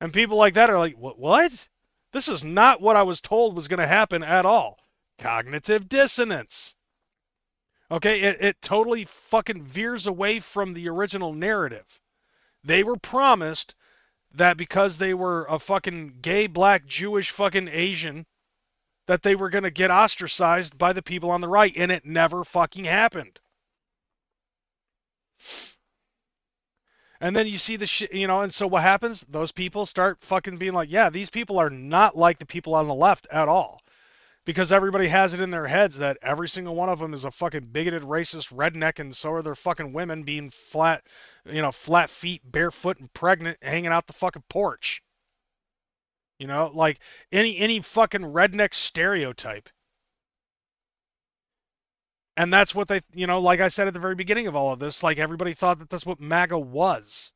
And people like that are like, what? This is not what I was told was going to happen at all. Cognitive dissonance. Okay, it totally fucking veers away from the original narrative. They were promised that because they were a fucking gay, black, Jewish, fucking Asian, that they were going to get ostracized by the people on the right, and it never fucking happened. And then you see the shit, and so what happens? Those people start fucking being like, yeah, these people are not like the people on the left at all. Because everybody has it in their heads that every single one of them is a fucking bigoted, racist redneck, and so are their fucking women being flat feet, barefoot, and pregnant, hanging out the fucking porch. Like any fucking redneck stereotype. And that's what they, like I said at the very beginning of all of this, like everybody thought that that's what MAGA was.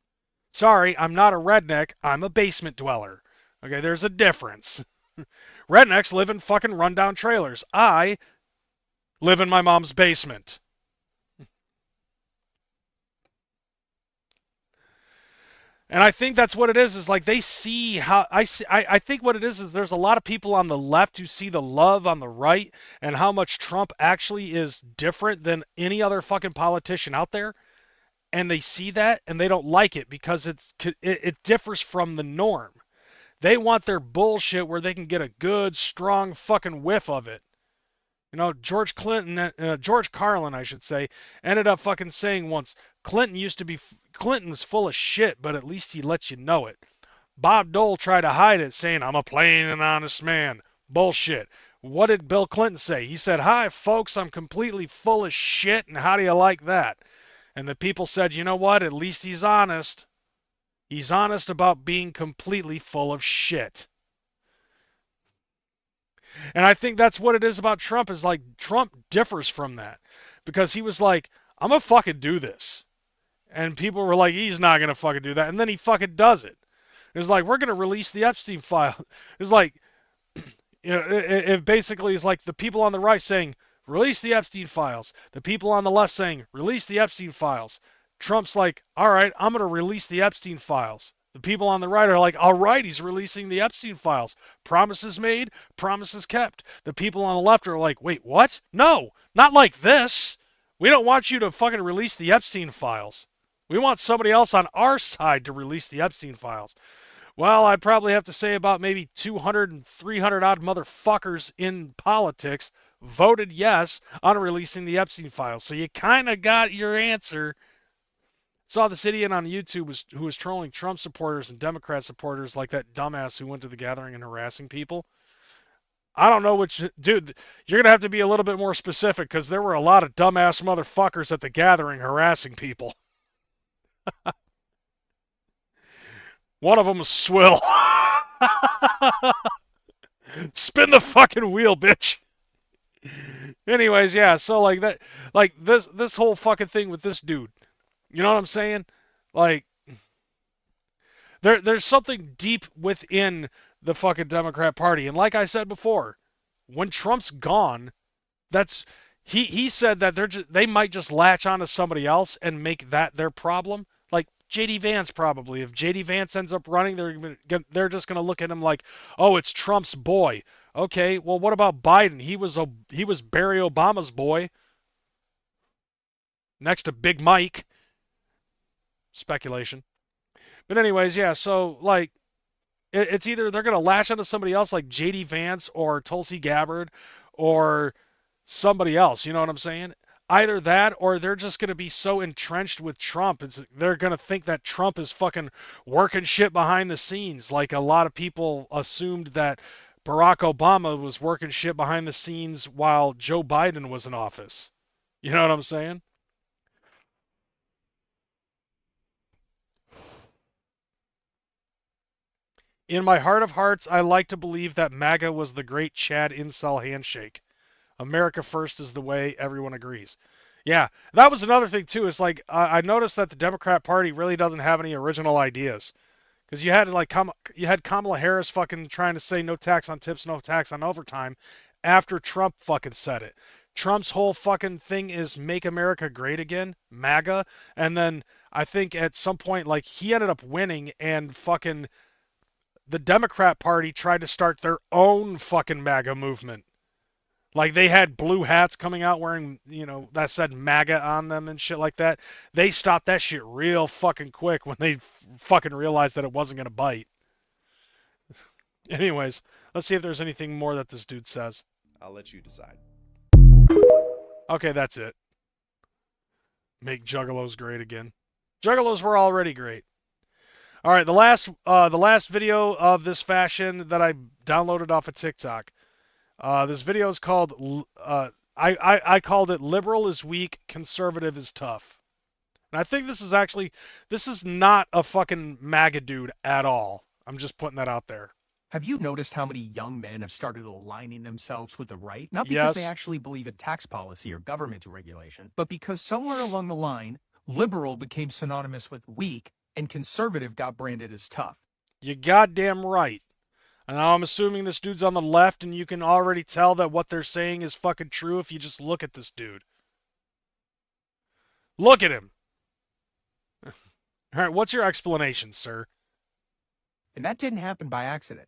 Sorry, I'm not a redneck. I'm a basement dweller. Okay, there's a difference. Rednecks live in fucking rundown trailers. I live in my mom's basement. And I think that's what it is like they see how I think what it is there's a lot of people on the left who see the love on the right and how much Trump actually is different than any other fucking politician out there. And they see that and they don't like it because it differs from the norm. They want their bullshit where they can get a good, strong fucking whiff of it. George Carlin, I should say, ended up fucking saying once, Clinton was full of shit, but at least he lets you know it. Bob Dole tried to hide it, saying, I'm a plain and honest man. Bullshit. What did Bill Clinton say? He said, hi, folks, I'm completely full of shit, and how do you like that? And the people said, you know what? At least he's honest. He's honest about being completely full of shit. And I think that's what it is about Trump, is like Trump differs from that. Because he was like, I'm going to fucking do this. And people were like, he's not going to fucking do that. And then he fucking does it. It was like, we're going to release the Epstein file. It's like, it basically is like the people on the right saying, release the Epstein files. The people on the left saying, release the Epstein files. Trump's like, all right, I'm going to release the Epstein files. The people on the right are like, all right, he's releasing the Epstein files. Promises made, promises kept. The people on the left are like, wait, what? No, not like this. We don't want you to fucking release the Epstein files. We want somebody else on our side to release the Epstein files. Well, I'd probably have to say about maybe 200 and 300 odd motherfuckers in politics voted yes on releasing the Epstein files. So you kind of got your answer. Saw this idiot on YouTube who was trolling Trump supporters and Democrat supporters like that dumbass who went to the gathering and harassing people. I don't know which... Dude, you're going to have to be a little bit more specific because there were a lot of dumbass motherfuckers at the gathering harassing people. One of them was Swill. Spin the fucking wheel, bitch. Anyways, yeah, so like that, like this whole fucking thing with this dude. You know what I'm saying? Like, there's something deep within the fucking Democrat Party. And like I said before, when Trump's gone, he said that they might just latch onto somebody else and make that their problem. Like J.D. Vance probably. If J.D. Vance ends up running, they're just going to look at him like, oh, it's Trump's boy. Okay, well, what about Biden? He was Barry Obama's boy. Next to Big Mike. Speculation. But anyways, yeah, so like it's either they're going to latch onto somebody else like J.D. Vance or Tulsi Gabbard or somebody else, you know what I'm saying? Either that or they're just going to be so entrenched with Trump. They're going to think that Trump is fucking working shit behind the scenes, like a lot of people assumed that Barack Obama was working shit behind the scenes while Joe Biden was in office. You know what I'm saying? In my heart of hearts, I like to believe that MAGA was the great Chad incel handshake. America first is the way, everyone agrees. Yeah, that was another thing too. It's like I noticed that the Democrat Party really doesn't have any original ideas. Because you had Kamala Harris fucking trying to say no tax on tips, no tax on overtime after Trump fucking said it. Trump's whole fucking thing is make America great again, MAGA, and then I think at some point like he ended up winning and fucking the Democrat Party tried to start their own fucking MAGA movement. Like they had blue hats coming out wearing, that said MAGA on them and shit like that. They stopped that shit real fucking quick when they fucking realized that it wasn't going to bite. Anyways, let's see if there's anything more that this dude says. I'll let you decide. Okay, that's it. Make juggalos great again. Juggalos were already great. All right, the last video of this fashion that I downloaded off of TikTok. This video is called, I called it "Liberal is Weak, Conservative is Tough." And I think this is not a fucking MAGA dude at all. I'm just putting that out there. Have you noticed how many young men have started aligning themselves with the right? Not because they actually believe in tax policy or government regulation, but because somewhere along the line, liberal became synonymous with weak and conservative got branded as tough. You goddamn right. And now I'm assuming this dude's on the left, and you can already tell that what they're saying is fucking true if you just look at this dude. Look at him. All right, what's your explanation, sir? And that didn't happen by accident.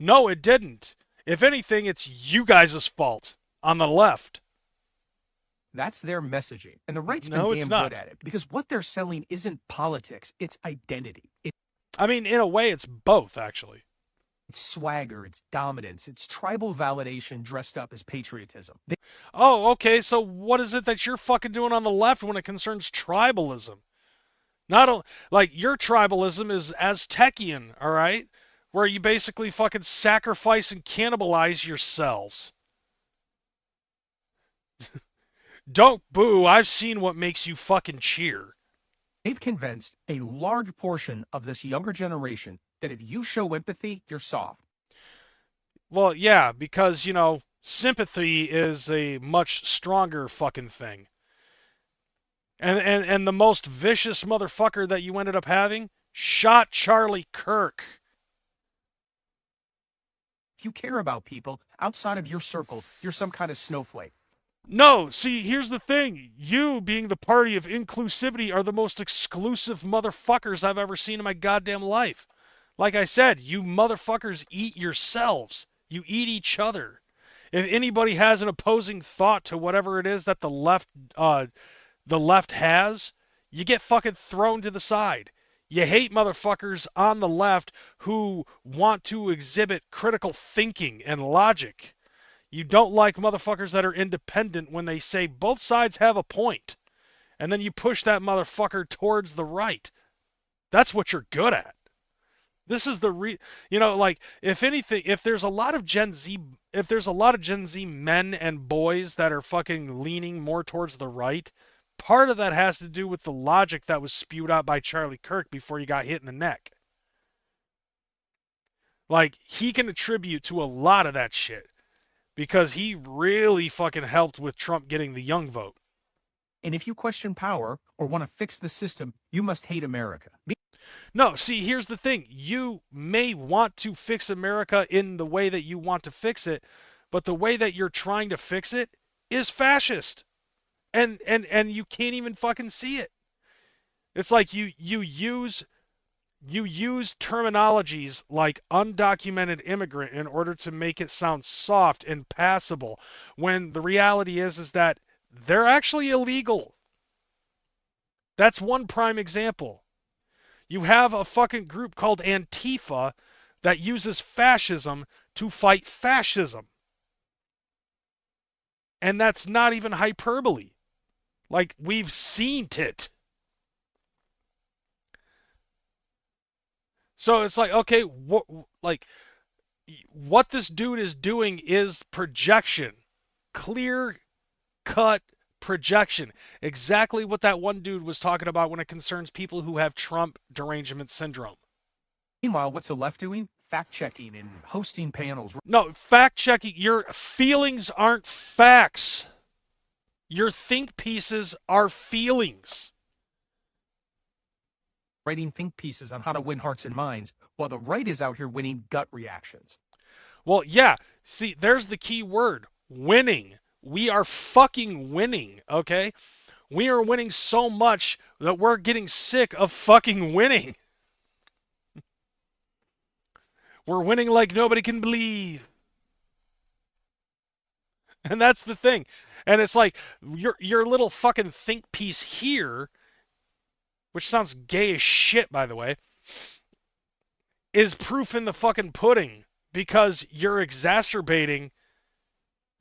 No, it didn't. If anything, it's you guys' fault on the left. That's their messaging. And the right's been damn good at it. Because what they're selling isn't politics, it's identity. I mean, in a way, it's both, actually. It's swagger, it's dominance, it's tribal validation dressed up as patriotism. Oh, okay, so what is it that you're fucking doing on the left when it concerns tribalism? Like, your tribalism is Aztecian, all right? Where you basically fucking sacrifice and cannibalize yourselves. Don't boo, I've seen what makes you fucking cheer. They've convinced a large portion of this younger generation that if you show empathy, you're soft. Well, yeah, because, sympathy is a much stronger fucking thing. And the most vicious motherfucker that you ended up having shot Charlie Kirk. If you care about people outside of your circle, you're some kind of snowflake. No, see, here's the thing. You, being the party of inclusivity, are the most exclusive motherfuckers I've ever seen in my goddamn life. Like I said, you motherfuckers eat yourselves. You eat each other. If anybody has an opposing thought to whatever it is that the left has, you get fucking thrown to the side. You hate motherfuckers on the left who want to exhibit critical thinking and logic. You don't like motherfuckers that are independent when they say both sides have a point. And then you push that motherfucker towards the right. That's what you're good at. This is if anything, if there's a lot of Gen Z men and boys that are fucking leaning more towards the right, part of that has to do with the logic that was spewed out by Charlie Kirk before he got hit in the neck. Like, he can attribute to a lot of that shit because he really fucking helped with Trump getting the young vote. And if you question power or want to fix the system, you must hate America. No, see, here's the thing. You may want to fix America in the way that you want to fix it, but the way that you're trying to fix it is fascist. And you can't even fucking see it. It's like you use terminologies like undocumented immigrant in order to make it sound soft and passable, when the reality is that they're actually illegal. That's one prime example. You have a fucking group called Antifa that uses fascism to fight fascism. And that's not even hyperbole. Like, we've seen it. So it's like, okay, what this dude is doing is projection. Clear-cut projection. Exactly what that one dude was talking about when it concerns people who have Trump derangement syndrome. Meanwhile, what's the left doing? Fact-checking and hosting panels. No, fact-checking. Your feelings aren't facts. Your think pieces are feelings. Writing think pieces on how to win hearts and minds, while the right is out here winning gut reactions. Well, yeah. See, there's the key word. Winning. We are fucking winning, okay? We are winning so much that we're getting sick of fucking winning. We're winning like nobody can believe. And that's the thing. And it's like your little fucking think piece here, which sounds gay as shit, by the way, is proof in the fucking pudding, because you're exacerbating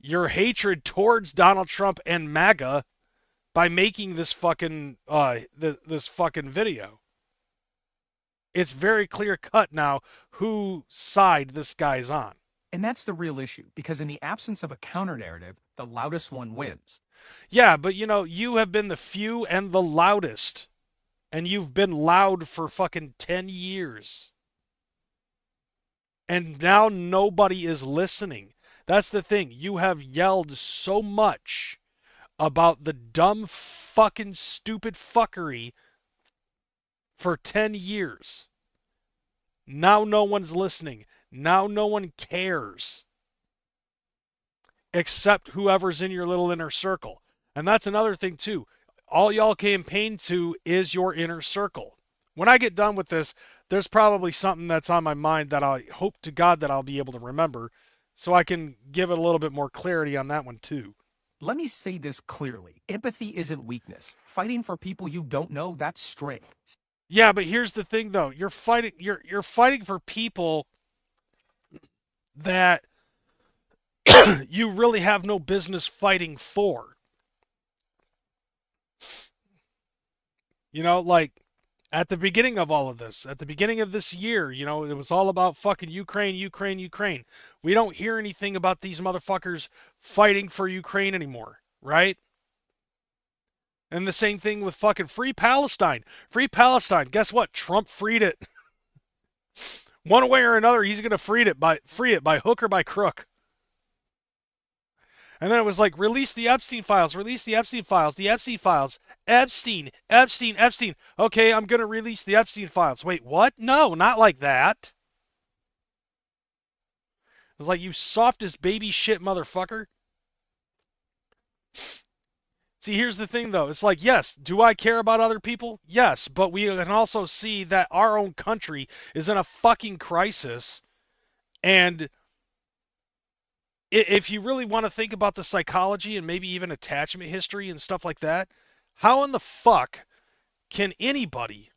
your hatred towards Donald Trump and MAGA by making this fucking this fucking video. It's very clear cut now whose side this guy's on. And that's the real issue, because in the absence of a counter-narrative, the loudest one wins. Yeah, but you know, you have been the few and the loudest. And you've been loud for fucking 10 years. And now nobody is listening. That's the thing. You have yelled so much about the dumb fucking stupid fuckery for 10 years. Now no one's listening. Now no one cares. Except whoever's in your little inner circle. And that's another thing too. All y'all campaign to is your inner circle. When I get done with this, there's probably something that's on my mind that I hope to God that I'll be able to remember, so I can give it a little bit more clarity on that one too. Let me say this clearly. Empathy isn't weakness. Fighting for people you don't know, that's strength. Yeah, but here's the thing though. You're fighting for people that you really have no business fighting for. You know, like, at the beginning of all of this, at the beginning of this year, you know, it was all about fucking Ukraine, Ukraine, Ukraine. We don't hear anything about these motherfuckers fighting for Ukraine anymore, right? And the same thing with fucking Free Palestine. Free Palestine, guess what? Trump freed it. One way or another, he's going to free it by hook or by crook. And then it was like, release the Epstein files, release the Epstein files, the Epstein files. Epstein. Okay, I'm going to release the Epstein files. Wait, what? No, not like that. It was like, you softest baby shit motherfucker. See, here's the thing, though. It's like, yes, do I care about other people? Yes, but we can also see that our own country is in a fucking crisis. And if you really want to think about the psychology and maybe even attachment history and stuff like that, how in the fuck can anybody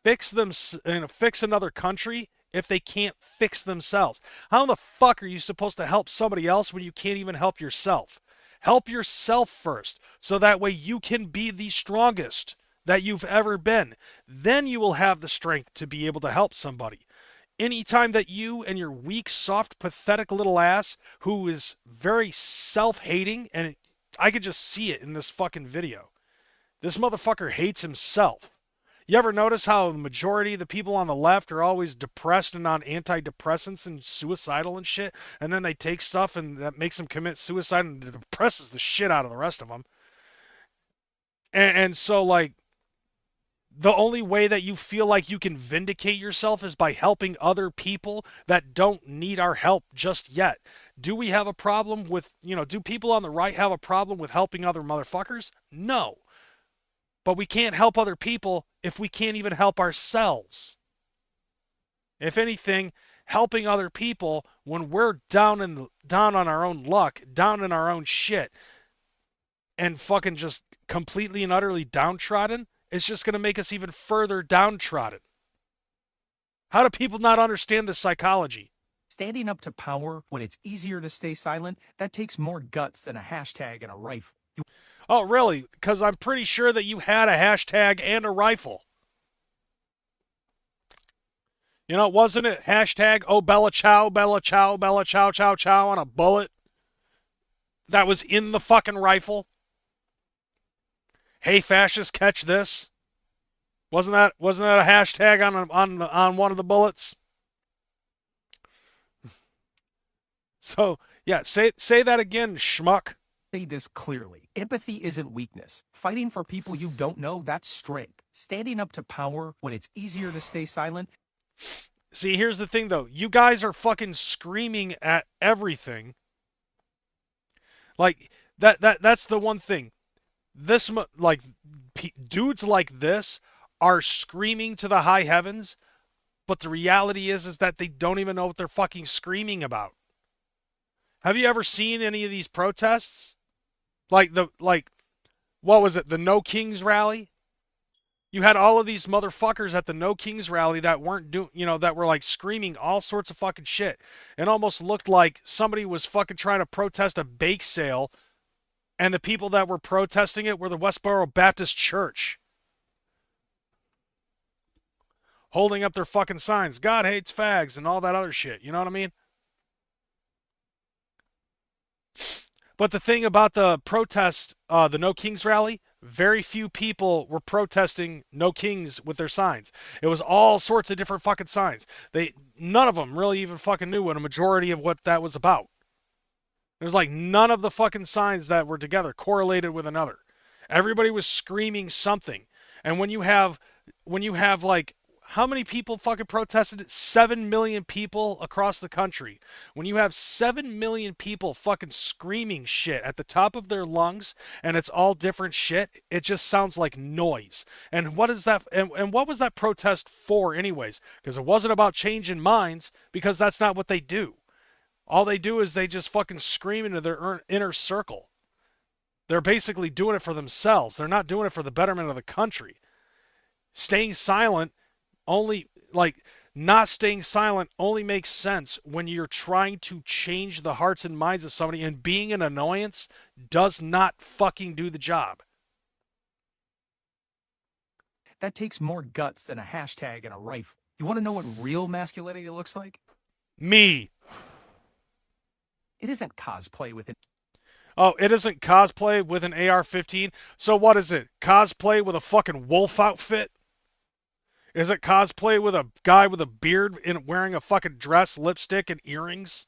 fix another country if they can't fix themselves? How in the fuck are you supposed to help somebody else when you can't even help yourself? Help yourself first, so that way you can be the strongest that you've ever been. Then you will have the strength to be able to help somebody. Anytime that you and your weak, soft, pathetic little ass, who is very self-hating, and I could just see it in this fucking video. This motherfucker hates himself. You ever notice how the majority of the people on the left are always depressed and on antidepressants and suicidal and shit, and then they take stuff and that makes them commit suicide and depresses the shit out of the rest of them? And so, like, the only way that you feel like you can vindicate yourself is by helping other people that don't need our help just yet. Do we have a problem with, do people on the right have a problem with helping other motherfuckers? No. But we can't help other people if we can't even help ourselves. If anything, helping other people when we're down on our own luck, down in our own shit, and fucking just completely and utterly downtrodden, it's just going to make us even further downtrodden. How do people not understand this psychology? Standing up to power when it's easier to stay silent, that takes more guts than a hashtag and a rifle. Oh, really? Because I'm pretty sure that you had a hashtag and a rifle. Wasn't it hashtag, oh, Bella Chow, Bella Chow, Bella Chow, Chow, Chow on a bullet that was in the fucking rifle? Hey, fascists, catch this. Wasn't that a hashtag on one of the bullets? So, yeah, say that again, schmuck. Say this clearly. Empathy isn't weakness. Fighting for people you don't know, that's strength. Standing up to power when it's easier to stay silent. See, here's the thing, though. You guys are fucking screaming at everything. Like, that's the one thing. Dudes like this are screaming to the high heavens, but the reality is that they don't even know what they're fucking screaming about. Have you ever seen any of these protests? Like what was it? The No Kings rally? You had all of these motherfuckers at the No Kings rally that weren't that were like screaming all sorts of fucking shit. It almost looked like somebody was fucking trying to protest a bake sale, and the people that were protesting it were the Westboro Baptist Church. Holding up their fucking signs, God hates fags and all that other shit. You know what I mean? But the thing about the protest, the No Kings rally, very few people were protesting No Kings with their signs. It was all sorts of different fucking signs. None of them really even fucking knew what a majority of what that was about. There was like none of the fucking signs that were together correlated with another. Everybody was screaming something. And when you have like, how many people fucking protested? 7 million people across the country. When you have 7 million people fucking screaming shit at the top of their lungs, and it's all different shit, it just sounds like noise. And what is that? And what was that protest for anyways? Because it wasn't about changing minds, because that's not what they do. All they do is they just fucking scream into their inner circle. They're basically doing it for themselves. They're not doing it for the betterment of the country. Staying silent not staying silent only makes sense when you're trying to change the hearts and minds of somebody, and being an annoyance does not fucking do the job. That takes more guts than a hashtag and a rifle. You want to know what real masculinity looks like? Me. It isn't cosplay with it. Oh, it isn't cosplay with an AR-15? So what is it? Cosplay with a fucking wolf outfit? Is it cosplay with a guy with a beard and wearing a fucking dress, lipstick, and earrings?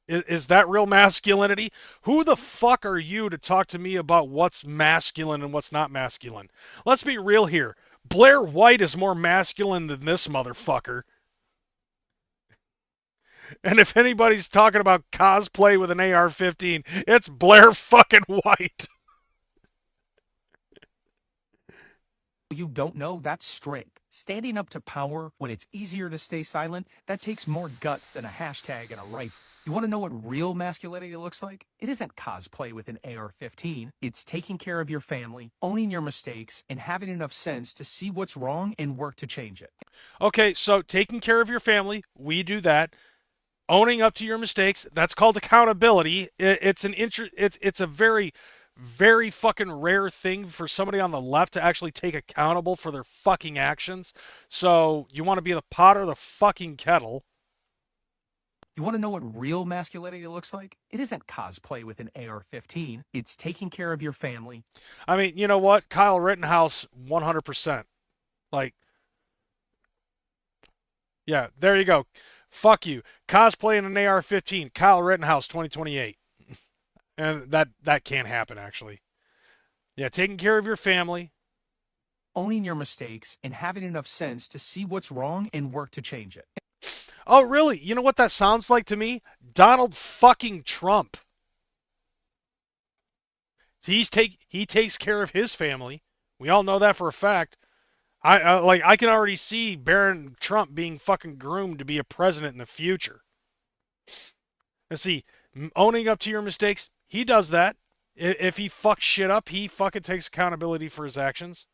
Is that real masculinity? Who the fuck are you to talk to me about what's masculine and what's not masculine? Let's be real here. Blair White is more masculine than this motherfucker. And if anybody's talking about cosplay with an AR-15, it's Blair fucking White. You don't know, that's strength. Standing up to power when it's easier to stay silent, that takes more guts than a hashtag and a rifle. You want to know what real masculinity looks like? It isn't cosplay with an AR-15. It's taking care of your family, owning your mistakes, and having enough sense to see what's wrong and work to change it. Okay, so taking care of your family, we do that. Owning up to your mistakes, that's called accountability. It's a very, very fucking rare thing for somebody on the left to actually take accountable for their fucking actions. So you want to be the pot or the fucking kettle. You want to know what real masculinity looks like? It isn't cosplay with an AR-15. It's taking care of your family. I mean, you know what? Kyle Rittenhouse, 100%. Like, yeah, there you go. Fuck you. Cosplaying an AR-15. Kyle Rittenhouse, 2028. And that can't happen, actually. Yeah, taking care of your family. Owning your mistakes and having enough sense to see what's wrong and work to change it. Oh, really? You know what that sounds like to me? Donald fucking Trump. He takes care of his family. We all know that for a fact. I can already see Barron Trump being fucking groomed to be a president in the future. Let's see, owning up to your mistakes, he does that. If he fucks shit up, he fucking takes accountability for his actions.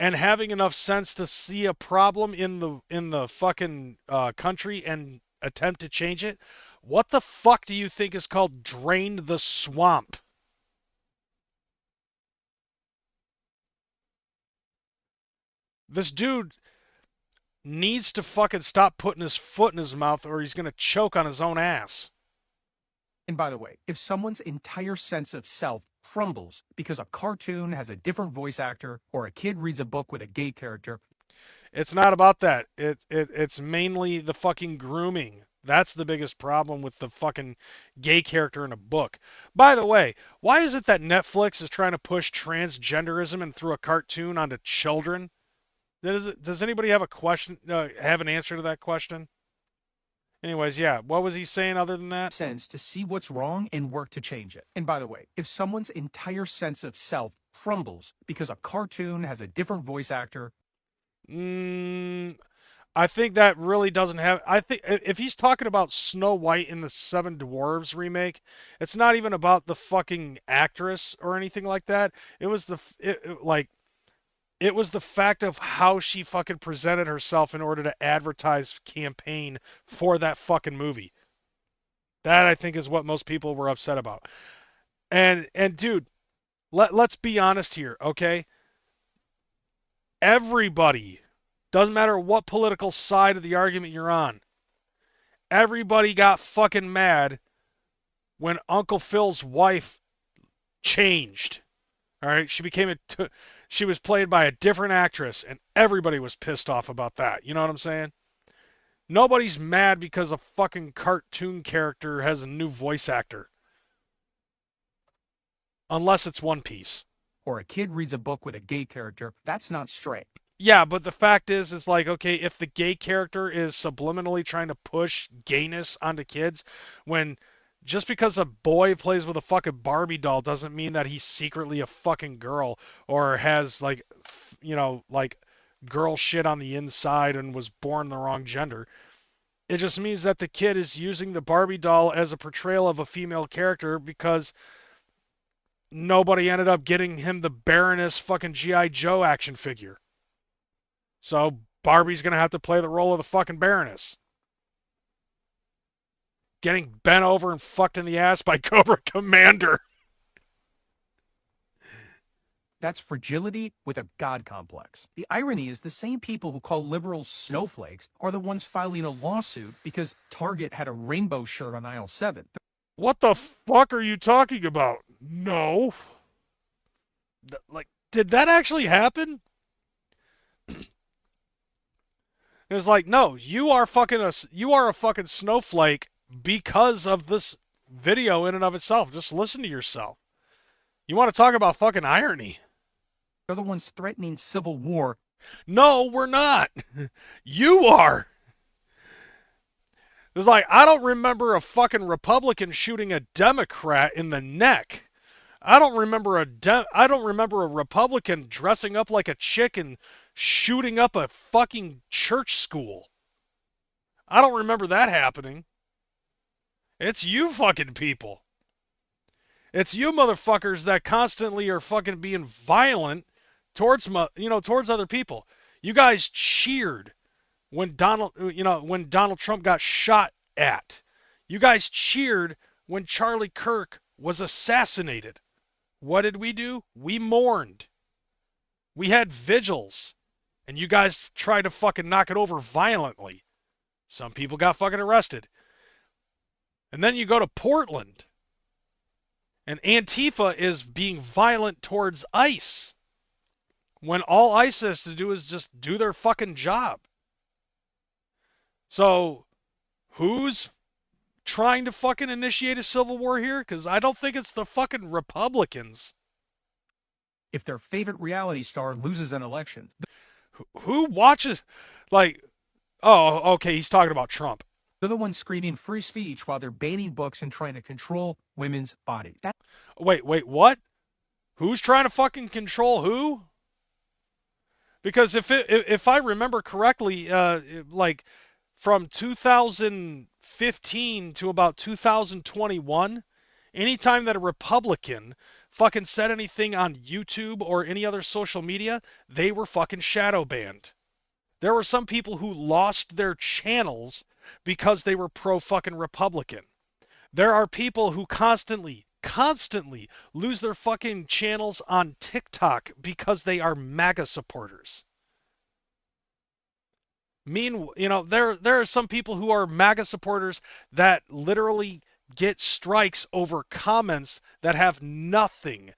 And having enough sense to see a problem in the fucking country and attempt to change it. What the fuck do you think is called drain the swamp? This dude needs to fucking stop putting his foot in his mouth or he's going to choke on his own ass. And by the way, if someone's entire sense of self crumbles because a cartoon has a different voice actor or a kid reads a book with a gay character, it's not about that. It's mainly the fucking grooming. That's the biggest problem with the fucking gay character in a book. By the way, why is it that Netflix is trying to push transgenderism and through a cartoon onto children? Does anybody have a question? Have an answer to that question? Anyways, yeah. What was he saying other than that? Sense to see what's wrong and work to change it. And by the way, if someone's entire sense of self crumbles because a cartoon has a different voice actor, I think that really doesn't have. I think if he's talking about Snow White in the Seven Dwarves remake, it's not even about the fucking actress or anything like that. It was it was the fact of how she fucking presented herself in order to advertise campaign for that fucking movie. That I think is what most people were upset about. And dude, let's be honest here, okay? Everybody, doesn't matter what political side of the argument you're on, everybody got fucking mad when Uncle Phil's wife changed. All right, she was played by a different actress, and everybody was pissed off about that. You know what I'm saying? Nobody's mad because a fucking cartoon character has a new voice actor. Unless it's One Piece. Or a kid reads a book with a gay character, that's not straight. Yeah, but the fact is like, okay, if the gay character is subliminally trying to push gayness onto kids, when just because a boy plays with a fucking Barbie doll doesn't mean that he's secretly a fucking girl or has like, like girl shit on the inside and was born the wrong gender. It just means that the kid is using the Barbie doll as a portrayal of a female character because nobody ended up getting him the Baroness fucking G.I. Joe action figure. So Barbie's going to have to play the role of the fucking Baroness. Getting bent over and fucked in the ass by Cobra Commander. That's fragility with a god complex. The irony is the same people who call liberals snowflakes are the ones filing a lawsuit because Target had a rainbow shirt on aisle 7. What the fuck are you talking about? No. Like, did that actually happen? It was like, no, you are a fucking snowflake because of this video in and of itself. Just listen to yourself. You want to talk about fucking irony? They're the ones threatening civil war. No, we're not. You are. It's like, I don't remember a fucking Republican shooting a Democrat in the neck. I don't remember a Republican dressing up like a chick and shooting up a fucking church school. I don't remember that happening. It's you fucking people. It's you motherfuckers that constantly are fucking being violent towards other people. You guys cheered when Donald Trump got shot at. You guys cheered when Charlie Kirk was assassinated. What did we do? We mourned. We had vigils. And you guys tried to fucking knock it over violently. Some people got fucking arrested. And then you go to Portland. And Antifa is being violent towards ICE. When all ICE has to do is just do their fucking job. So, who's trying to fucking initiate a civil war here? Because I don't think it's the fucking Republicans. If their favorite reality star loses an election. Who watches, like, oh, okay, he's talking about Trump. They're the ones screaming free speech while they're banning books and trying to control women's bodies. Wait, what? Who's trying to fucking control who? Because if I remember correctly, like from 2015 to about 2021, anytime that a Republican fucking said anything on YouTube or any other social media, they were fucking shadow banned. There were some people who lost their channels because they were pro-fucking Republican. There are people who constantly lose their fucking channels on TikTok because they are MAGA supporters. Meanwhile, there are some people who are MAGA supporters that literally get strikes over comments that have nothing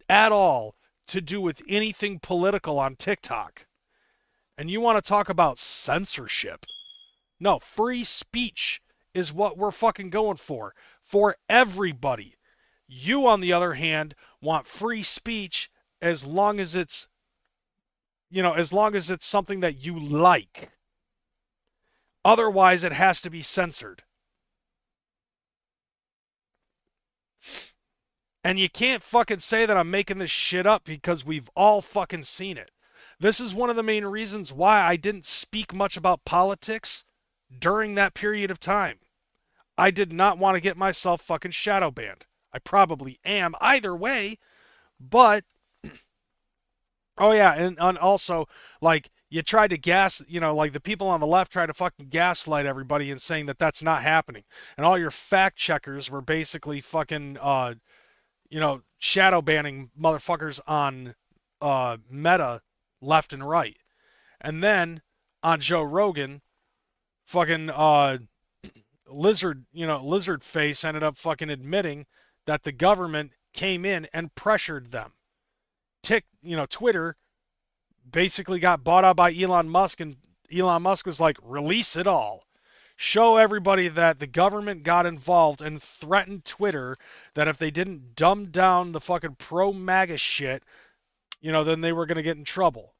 at all to do with anything political on TikTok. And you want to talk about censorship? No, free speech is what we're fucking going for everybody. You, on the other hand, want free speech as long as it's something that you like. Otherwise, it has to be censored. And you can't fucking say that I'm making this shit up because we've all fucking seen it. This is one of the main reasons why I didn't speak much about politics during that period of time. I did not want to get myself fucking shadow banned. I probably am either way, but oh yeah, and also like you tried to like the people on the left tried to fucking gaslight everybody and saying that that's not happening. And all your fact checkers were basically fucking shadow banning motherfuckers on Meta left and right. And then on Joe Rogan, fucking lizard face ended up fucking admitting that the government came in and pressured them. Twitter basically got bought out by Elon Musk, and Elon Musk was like, release it all. Show everybody that the government got involved and threatened Twitter that if they didn't dumb down the fucking pro-MAGA shit, then they were going to get in trouble.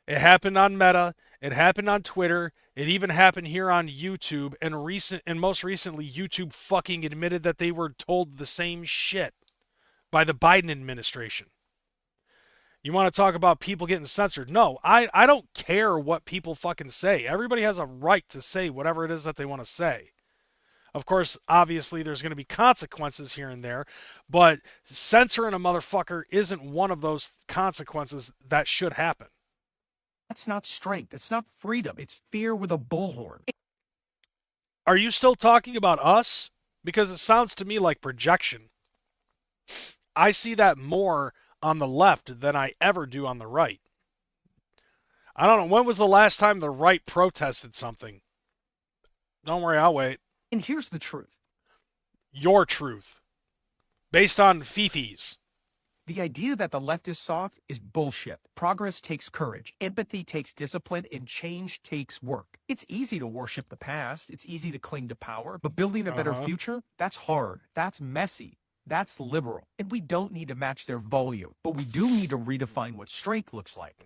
It happened on Meta. It happened on Twitter. It even happened here on YouTube. And most recently, YouTube fucking admitted that they were told the same shit by the Biden administration. You want to talk about people getting censored? No, I don't care what people fucking say. Everybody has a right to say whatever it is that they want to say. Of course, obviously, there's going to be consequences here and there, but censoring a motherfucker isn't one of those consequences that should happen. That's not strength. It's not freedom. It's fear with a bullhorn. Are you still talking about us? Because it sounds to me like projection. I see that more on the left than I ever do on the right. I don't know. When was the last time the right protested something? Don't worry, I'll wait. And here's the truth. Your truth. Based on Fifi's. The idea that the left is soft is bullshit. Progress takes courage, empathy takes discipline, and change takes work. It's easy to worship the past, it's easy to cling to power, but building a better future, that's hard, that's messy, that's liberal. And we don't need to match their volume, but we do need to redefine what strength looks like.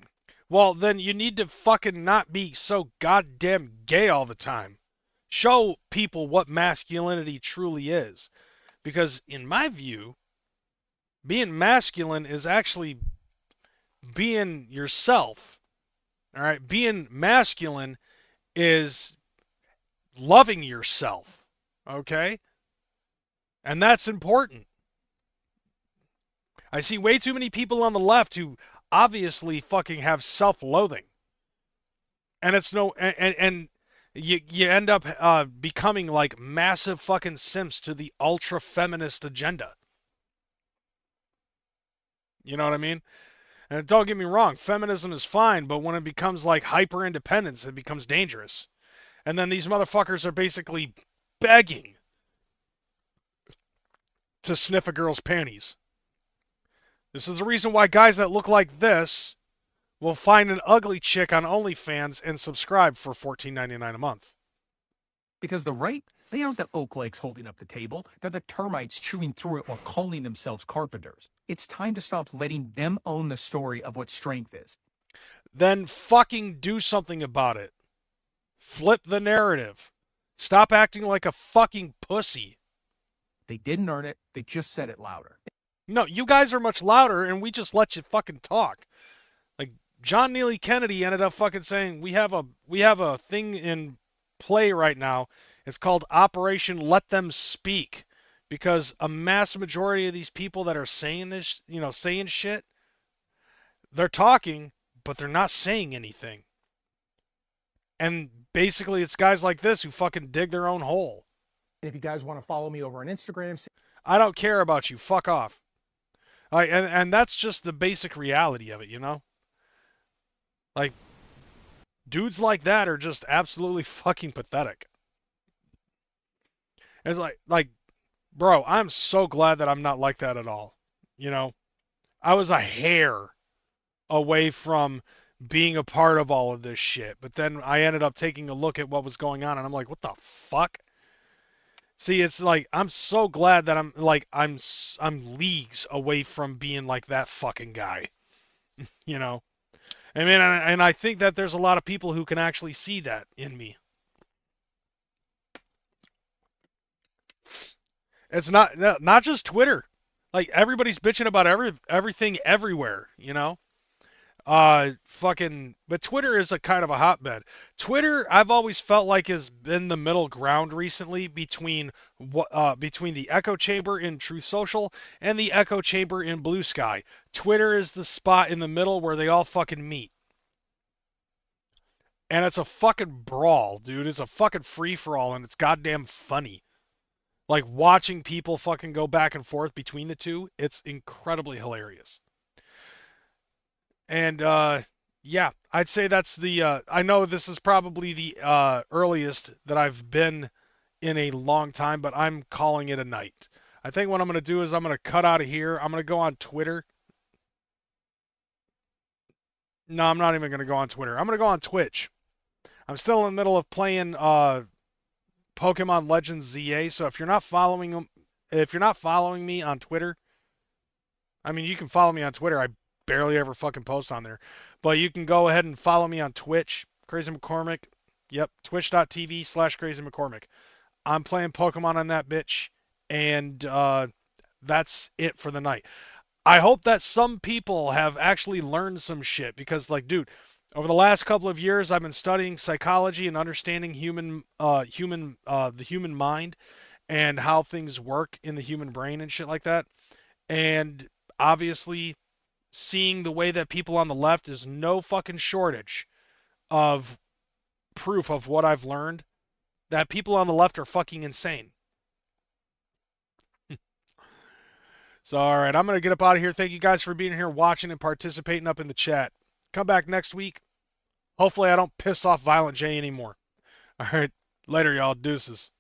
Well, then you need to fucking not be so goddamn gay all the time. Show people what masculinity truly is. Because in my view, being masculine is actually being yourself. All right? Being masculine is loving yourself. Okay? And that's important. I see way too many people on the left who obviously fucking have self-loathing. And it's and you end up becoming like massive fucking simps to the ultra-feminist agenda. You know what I mean? And don't get me wrong, feminism is fine, but when it becomes like hyper-independence, it becomes dangerous. And then these motherfuckers are basically begging to sniff a girl's panties. This is the reason why guys that look like this will find an ugly chick on OnlyFans and subscribe for $14.99 a month. Because the right, they aren't the oak legs holding up the table. They're the termites chewing through it while calling themselves carpenters. It's time to stop letting them own the story of what strength is. Then fucking do something about it. Flip the narrative. Stop acting like a fucking pussy. They didn't earn it. They just said it louder. No, you guys are much louder, and we just let you fucking talk. Like John Neely Kennedy ended up fucking saying, we have a thing in play right now. It's called Operation Let Them Speak, because a mass majority of these people that are saying this, saying shit, they're talking, but they're not saying anything. And basically, it's guys like this who fucking dig their own hole. And if you guys want to follow me over on Instagram, I don't care about you. Fuck off. And that's just the basic reality of it, Like, dudes like that are just absolutely fucking pathetic. It's like, bro, I'm so glad that I'm not like that at all. I was a hair away from being a part of all of this shit. But then I ended up taking a look at what was going on, and I'm like, what the fuck? See, it's like, I'm so glad that I'm leagues away from being like that fucking guy. I mean, and I think that there's a lot of people who can actually see that in me. It's not just Twitter. Like everybody's bitching about everything everywhere, you know? But Twitter is a kind of a hotbed. Twitter, I've always felt like has been the middle ground recently between between the echo chamber in Truth Social and the echo chamber in Blue Sky. Twitter is the spot in the middle where they all fucking meet. And it's a fucking brawl, dude. It's a fucking free for all, and it's goddamn funny. Like watching people fucking go back and forth between the two, it's incredibly hilarious. And yeah, I'd say that's the I know this is probably the earliest that I've been in a long time, but I'm calling it a night. I think what I'm going to do is I'm going to cut out of here. I'm going to go on Twitter. No, I'm not even going to go on Twitter. I'm going to go on Twitch. I'm still in the middle of playing Pokemon Legends ZA, so if you're not following me on Twitter, I mean, you can follow me on Twitter. I barely ever fucking post on there. But you can go ahead and follow me on Twitch, Crazy McCormick. Yep, twitch.tv/Crazy McCormick. I'm playing Pokemon on that bitch, and that's it for the night. I hope that some people have actually learned some shit because, like, dude, over the last couple of years, I've been studying psychology and understanding the human mind and how things work in the human brain and shit like that. And obviously, seeing the way that people on the left is no fucking shortage of proof of what I've learned, that people on the left are fucking insane. So, all right, I'm going to get up out of here. Thank you guys for being here, watching, and participating up in the chat. Come back next week. Hopefully I don't piss off Violent J anymore. All right, later, y'all. Deuces.